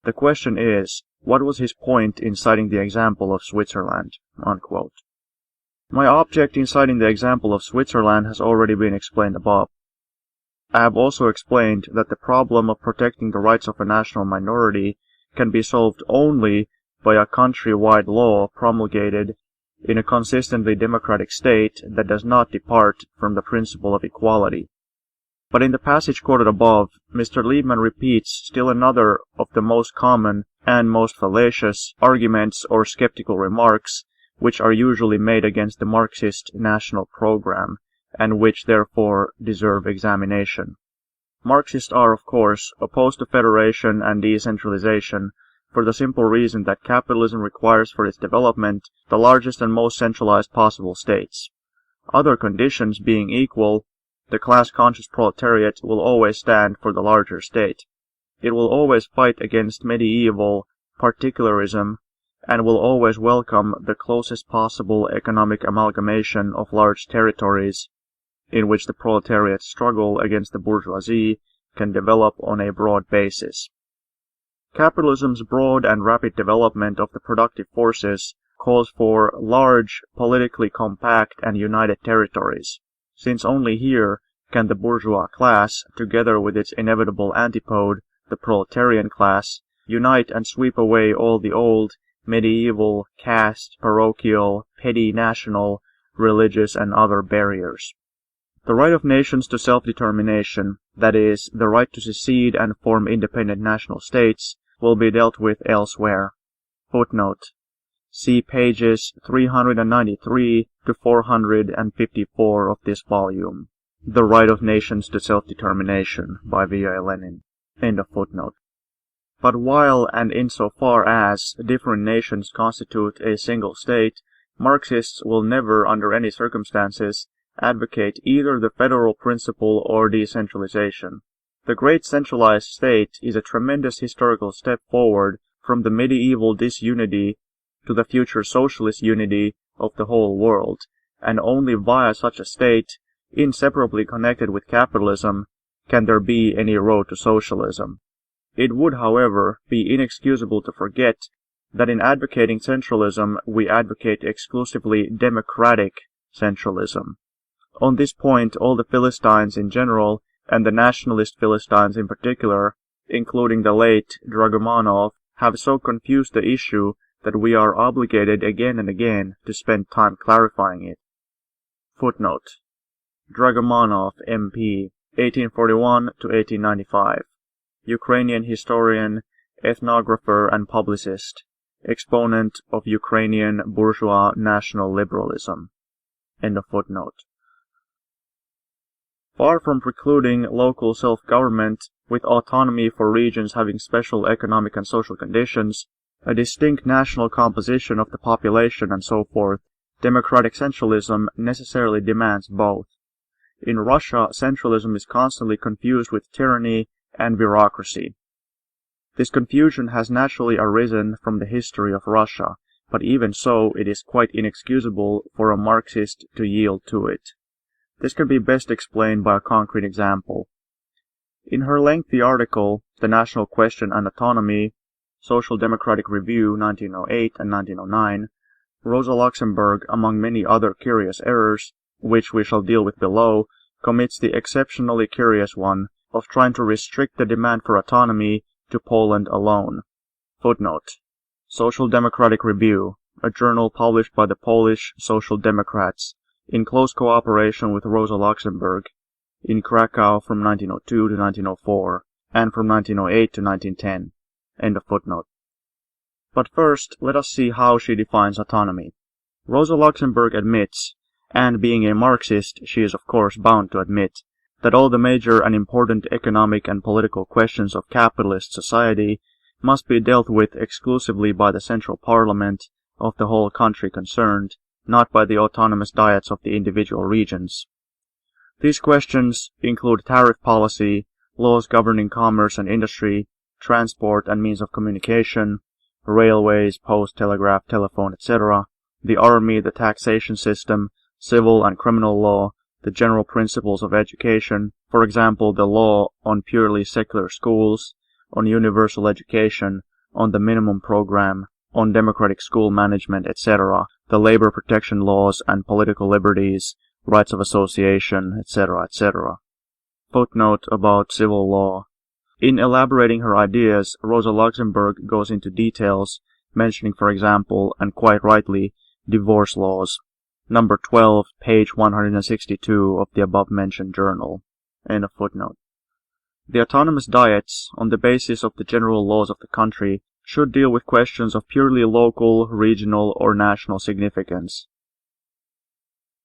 The question is, what was his point in citing the example of Switzerland?" Unquote. My object in citing the example of Switzerland has already been explained above. I have also explained that the problem of protecting the rights of a national minority can be solved only by a country-wide law promulgated in a consistently democratic state that does not depart from the principle of equality. But in the passage quoted above, Mr. Liebman repeats still another of the most common and most fallacious arguments or skeptical remarks which are usually made against the Marxist national program, and which therefore deserve examination. Marxists are, of course, opposed to federation and decentralization for the simple reason that capitalism requires for its development the largest and most centralized possible states. Other conditions being equal, the class-conscious proletariat will always stand for the larger state. It will always fight against medieval particularism and will always welcome the closest possible economic amalgamation of large territories in which the proletariat's struggle against the bourgeoisie can develop on a broad basis. Capitalism's broad and rapid development of the productive forces calls for large, politically compact and united territories, since only here can the bourgeois class, together with its inevitable antipode, the proletarian class, unite and sweep away all the old, medieval, caste, parochial, petty national, religious and other barriers. The right of nations to self-determination, that is, the right to secede and form independent national states, will be dealt with elsewhere. Footnote. See pages 393 to 454 of this volume. The Right of Nations to Self-Determination by V.I. Lenin. End of footnote. But while and insofar as different nations constitute a single state, Marxists will never, under any circumstances, advocate either the federal principle or decentralization. The great centralized state is a tremendous historical step forward from the medieval disunity to the future socialist unity of the whole world, and only via such a state, inseparably connected with capitalism, can there be any road to socialism. It would, however, be inexcusable to forget that in advocating centralism we advocate exclusively democratic centralism. On this point, all the Philistines in general, and the nationalist Philistines in particular, including the late Dragomanov, have so confused the issue that we are obligated again and again to spend time clarifying it. Footnote. Dragomanov, MP, 1841 to 1895. Ukrainian historian, ethnographer and publicist, exponent of Ukrainian bourgeois national liberalism. End of footnote. Far from precluding local self-government, with autonomy for regions having special economic and social conditions, a distinct national composition of the population and so forth, democratic centralism necessarily demands both. In Russia, centralism is constantly confused with tyranny and bureaucracy. This confusion has naturally arisen from the history of Russia, but even so it is quite inexcusable for a Marxist to yield to it. This can be best explained by a concrete example. In her lengthy article, The National Question and Autonomy, Social Democratic Review, 1908 and 1909, Rosa Luxemburg, among many other curious errors, which we shall deal with below, commits the exceptionally curious one of trying to restrict the demand for autonomy to Poland alone. Footnote. Social Democratic Review, a journal published by the Polish Social Democrats, in close cooperation with Rosa Luxemburg, in Krakow from 1902 to 1904, and from 1908 to 1910. End of footnote. But first, let us see how she defines autonomy. Rosa Luxemburg admits, and being a Marxist, she is of course bound to admit, that all the major and important economic and political questions of capitalist society must be dealt with exclusively by the central parliament of the whole country concerned, not by the autonomous diets of the individual regions. These questions include tariff policy, laws governing commerce and industry, transport and means of communication, railways, post, telegraph, telephone, etc., the army, the taxation system, civil and criminal law, the general principles of education, for example, the law on purely secular schools, on universal education, on the minimum program, on democratic school management, etc., the labor protection laws and political liberties, rights of association, etc., etc. Footnote about civil law. In elaborating her ideas, Rosa Luxemburg goes into details, mentioning, for example, and quite rightly, divorce laws. Number 12, page 162 of the above-mentioned journal. End of footnote. The autonomous diets, on the basis of the general laws of the country, should deal with questions of purely local, regional, or national significance.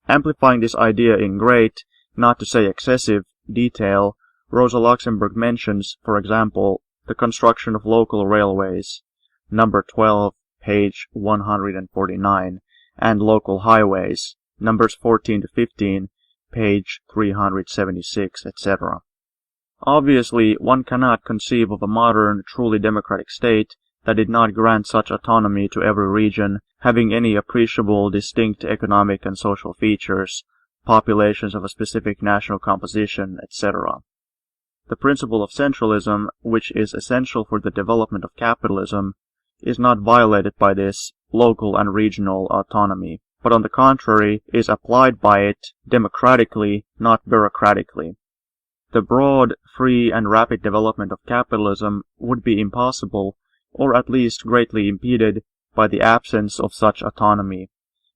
Amplifying this idea in great, not to say excessive, detail, Rosa Luxemburg mentions, for example, the construction of local railways, number 12, page 149, and local highways, numbers 14 to 15, page 376, etc. Obviously, one cannot conceive of a modern, truly democratic state that did not grant such autonomy to every region, having any appreciable, distinct economic and social features, populations of a specific national composition, etc. The principle of centralism, which is essential for the development of capitalism, is not violated by this local and regional autonomy, but on the contrary is applied by it democratically, not bureaucratically. The broad, free, and rapid development of capitalism would be impossible, or at least greatly impeded, by the absence of such autonomy,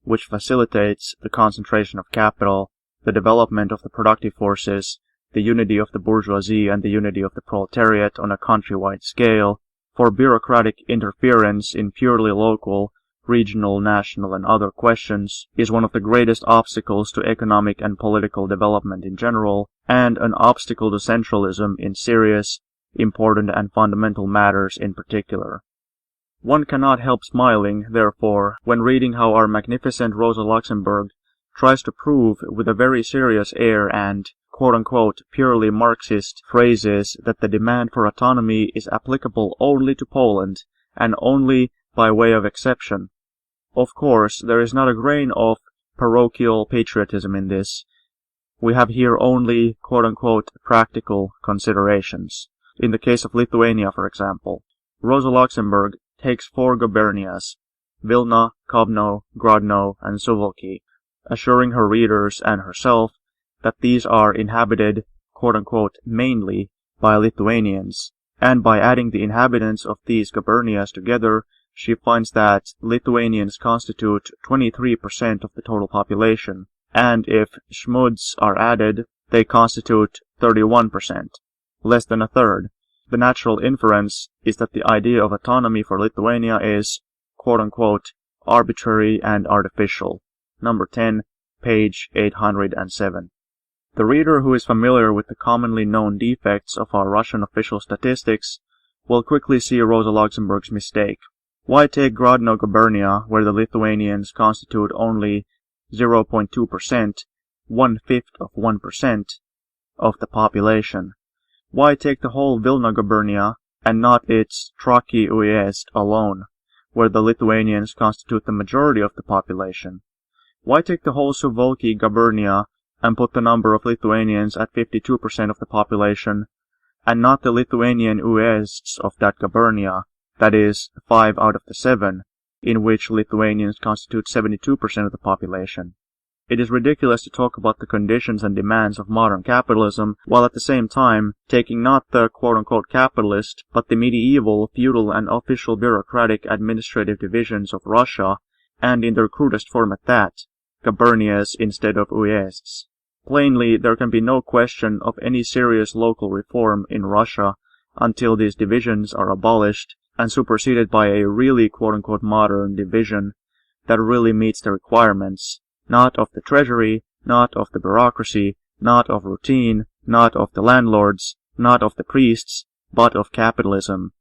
which facilitates the concentration of capital, the development of the productive forces, the unity of the bourgeoisie and the unity of the proletariat on a countrywide scale, for bureaucratic interference in purely local, regional, national, and other questions is one of the greatest obstacles to economic and political development in general, and an obstacle to centralism in serious, important, and fundamental matters in particular. One cannot help smiling, therefore, when reading how our magnificent Rosa Luxemburg tries to prove with a very serious air and quote-unquote purely Marxist phrases that the demand for autonomy is applicable only to Poland, and only by way of exception. Of course, there is not a grain of parochial patriotism in this. We have here only quote-unquote practical considerations. In the case of Lithuania, for example, Rosa Luxemburg takes 4 gubernias, Vilna, Kovno, Grodno, and Suwalki, assuring her readers and herself that these are inhabited, quote-unquote, mainly by Lithuanians, and by adding the inhabitants of these gubernias together, she finds that Lithuanians constitute 23% of the total population, and if Shmuds are added, they constitute 31%, less than a third. The natural inference is that the idea of autonomy for Lithuania is, quote-unquote, arbitrary and artificial. Number 10, page 807. The reader who is familiar with the commonly known defects of our Russian official statistics will quickly see Rosa Luxemburg's mistake. Why take Grodno gubernia, where the Lithuanians constitute only 0.2%, 1/5 of 1%, of the population? Why take the whole Vilna gubernia, and not its Traki Uyezd alone, where the Lithuanians constitute the majority of the population? Why take the whole Suwalki gubernia, and put the number of Lithuanians at 52% of the population, and not the Lithuanian Uyezds of that gubernia, that is, 5 out of the 7, in which Lithuanians constitute 72% of the population? It is ridiculous to talk about the conditions and demands of modern capitalism, while at the same time taking not the quote-unquote capitalist, but the medieval, feudal, and official bureaucratic administrative divisions of Russia, and in their crudest form at that, gubernias instead of uyezds. Plainly, there can be no question of any serious local reform in Russia until these divisions are abolished and superseded by a really quote-unquote modern division that really meets the requirements, not of the treasury, not of the bureaucracy, not of routine, not of the landlords, not of the priests, but of capitalism.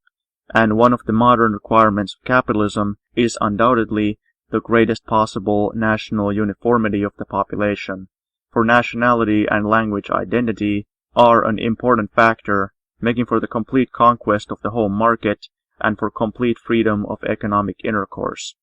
And one of the modern requirements of capitalism is undoubtedly the greatest possible national uniformity of the population, for nationality and language identity are an important factor, making for the complete conquest of the home market and for complete freedom of economic intercourse.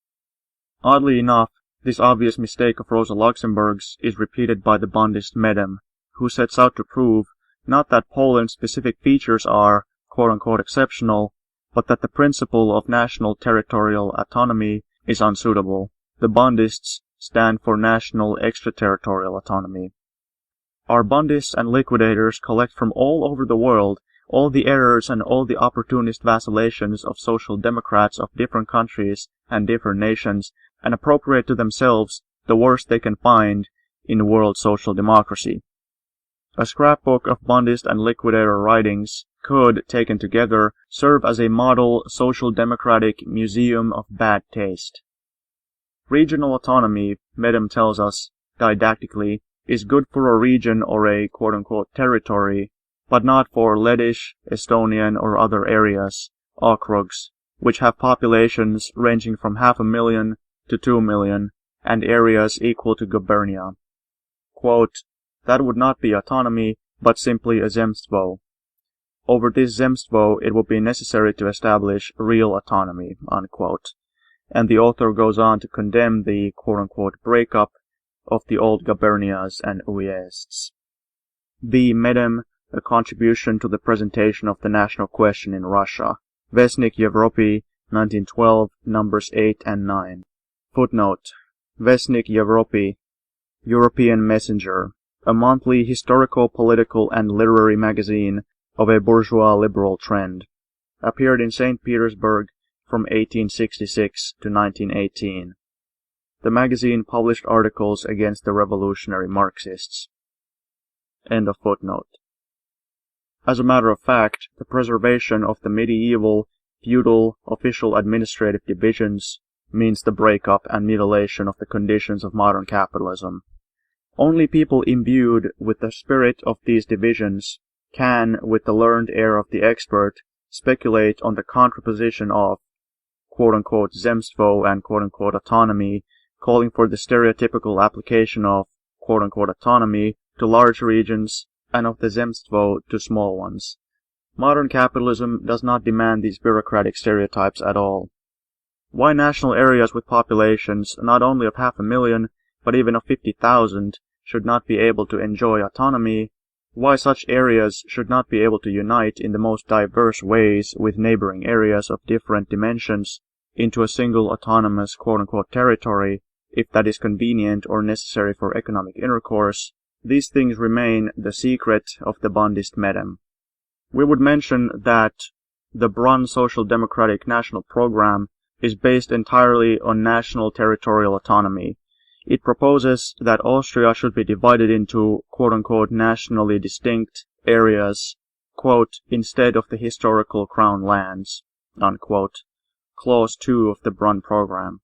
Oddly enough, this obvious mistake of Rosa Luxemburg's is repeated by the Bundist Medem, who sets out to prove not that Poland's specific features are quote-unquote exceptional, but that the principle of national territorial autonomy is unsuitable. The Bundists stand for national extraterritorial autonomy. Our bundists and liquidators collect from all over the world all the errors and all the opportunist vacillations of social democrats of different countries and different nations, and appropriate to themselves the worst they can find in world social democracy. A scrapbook of bundist and liquidator writings could, taken together, serve as a model social democratic museum of bad taste. Regional autonomy, Medem tells us, didactically, is good for a region or a quote-unquote territory, but not for Lettish, Estonian, or other areas, okrugs, which have populations ranging from 500,000 to 2 million, and areas equal to gubernia. Quote, that would not be autonomy, but simply a zemstvo. Over this zemstvo, it would be necessary to establish real autonomy, unquote. And the author goes on to condemn the quote-unquote breakup of the old gubernias and uyezds. B. Medem, a contribution to the presentation of the national question in Russia. Vestnik Evropy, 1912, numbers 8 and 9. Footnote. Vestnik Evropy, European Messenger, a monthly historical, political, and literary magazine of a bourgeois liberal trend. Appeared in St. Petersburg from 1866 to 1918. The magazine published articles against the revolutionary Marxists. End of footnote. As a matter of fact, the preservation of the medieval, feudal, official administrative divisions means the breakup and mutilation of the conditions of modern capitalism. Only people imbued with the spirit of these divisions can, with the learned air of the expert, speculate on the contraposition of quote-unquote zemstvo and quote-unquote autonomy, calling for the stereotypical application of quote-unquote autonomy to large regions and of the zemstvo to small ones. Modern capitalism does not demand these bureaucratic stereotypes at all. Why national areas with populations not only of 500,000, but even of 50,000 should not be able to enjoy autonomy, why such areas should not be able to unite in the most diverse ways with neighboring areas of different dimensions into a single autonomous quote-unquote territory, if that is convenient or necessary for economic intercourse, these things remain the secret of the bundist Medem. We would mention that the Brunn Social Democratic National Program is based entirely on national territorial autonomy. It proposes that Austria should be divided into quote-unquote nationally distinct areas, quote, instead of the historical crown lands, unquote, Clause 2 of the Brunn program.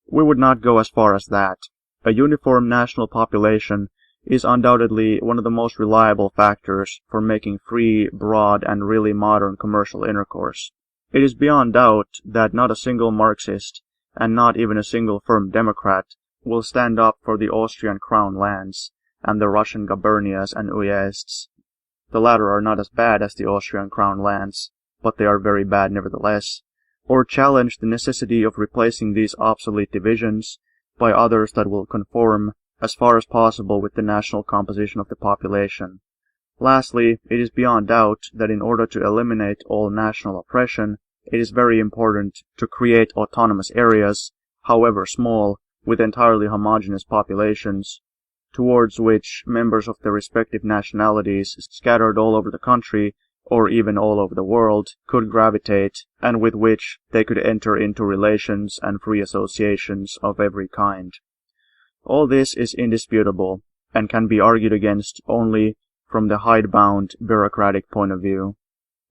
We would not go as far as that. A uniform national population is undoubtedly one of the most reliable factors for making free, broad, and really modern commercial intercourse. It is beyond doubt that not a single Marxist, and not even a single firm Democrat, will stand up for the Austrian crown lands and the Russian gubernias and uyezds. The latter are not as bad as the Austrian crown lands, but they are very bad nevertheless, or challenge the necessity of replacing these obsolete divisions by others that will conform as far as possible with the national composition of the population. Lastly, it is beyond doubt that in order to eliminate all national oppression, it is very important to create autonomous areas, however small, with entirely homogeneous populations, towards which members of the respective nationalities scattered all over the country, or even all over the world, could gravitate, and with which they could enter into relations and free associations of every kind. All this is indisputable, and can be argued against only from the hidebound bureaucratic point of view.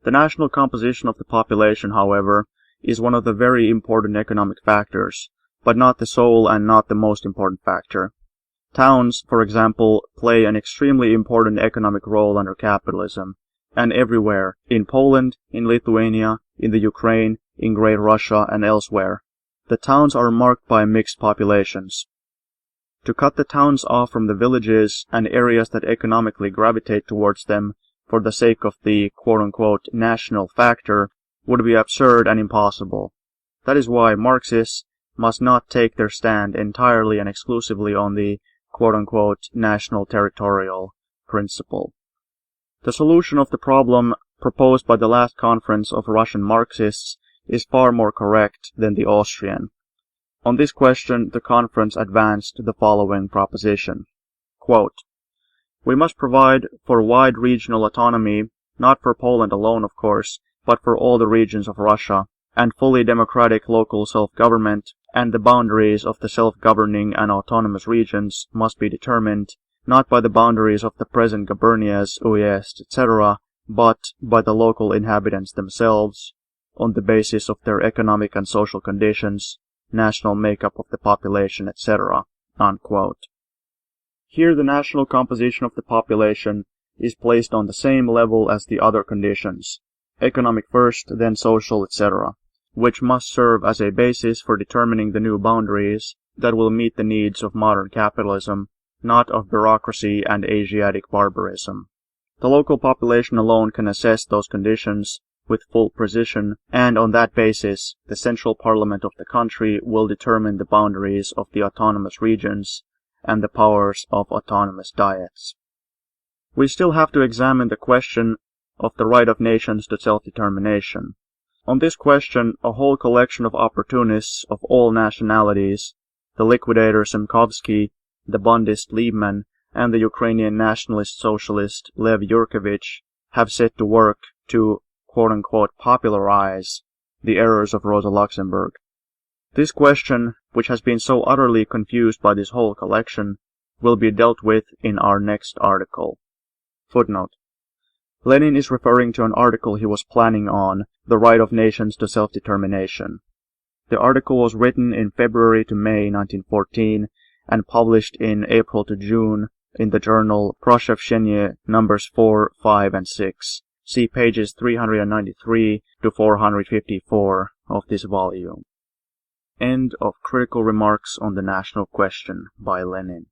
The national composition of the population, however, is one of the very important economic factors, but not the sole and not the most important factor. Towns, for example, play an extremely important economic role under capitalism, and everywhere, in Poland, in Lithuania, in the Ukraine, in Great Russia, and elsewhere. The towns are marked by mixed populations. To cut the towns off from the villages and areas that economically gravitate towards them for the sake of the quote-unquote national factor would be absurd and impossible. That is why Marxists must not take their stand entirely and exclusively on the quote-unquote national territorial principle. The solution of the problem proposed by the last conference of Russian Marxists is far more correct than the Austrian. On this question, the conference advanced the following proposition. Quote, We must provide for wide regional autonomy, not for Poland alone, of course, but for all the regions of Russia, and fully democratic local self-government, and the boundaries of the self-governing and autonomous regions must be determined, not by the boundaries of the present gubernias, ujests, etc., but by the local inhabitants themselves, on the basis of their economic and social conditions, national makeup of the population, etc." Unquote. Here the national composition of the population is placed on the same level as the other conditions, economic first, then social, etc., which must serve as a basis for determining the new boundaries that will meet the needs of modern capitalism, not of bureaucracy and Asiatic barbarism. The local population alone can assess those conditions with full precision, and on that basis, the central parliament of the country will determine the boundaries of the autonomous regions and the powers of autonomous diets. We still have to examine the question of the right of nations to self-determination. On this question, a whole collection of opportunists of all nationalities, the liquidator Semkovsky, the Bundist Liebman, and the Ukrainian nationalist socialist Lev Yurkevich, have set to work to quote-unquote popularize the errors of Rosa Luxemburg. This question, which has been so utterly confused by this whole collection, will be dealt with in our next article. Footnote. Lenin is referring to an article he was planning on the right of nations to self-determination. The article was written in February to May 1914 and published in April to June in the journal Proshevshenie numbers 4, 5, and 6. See pages 393 to 454 of this volume. End of Critical Remarks on the National Question by Lenin.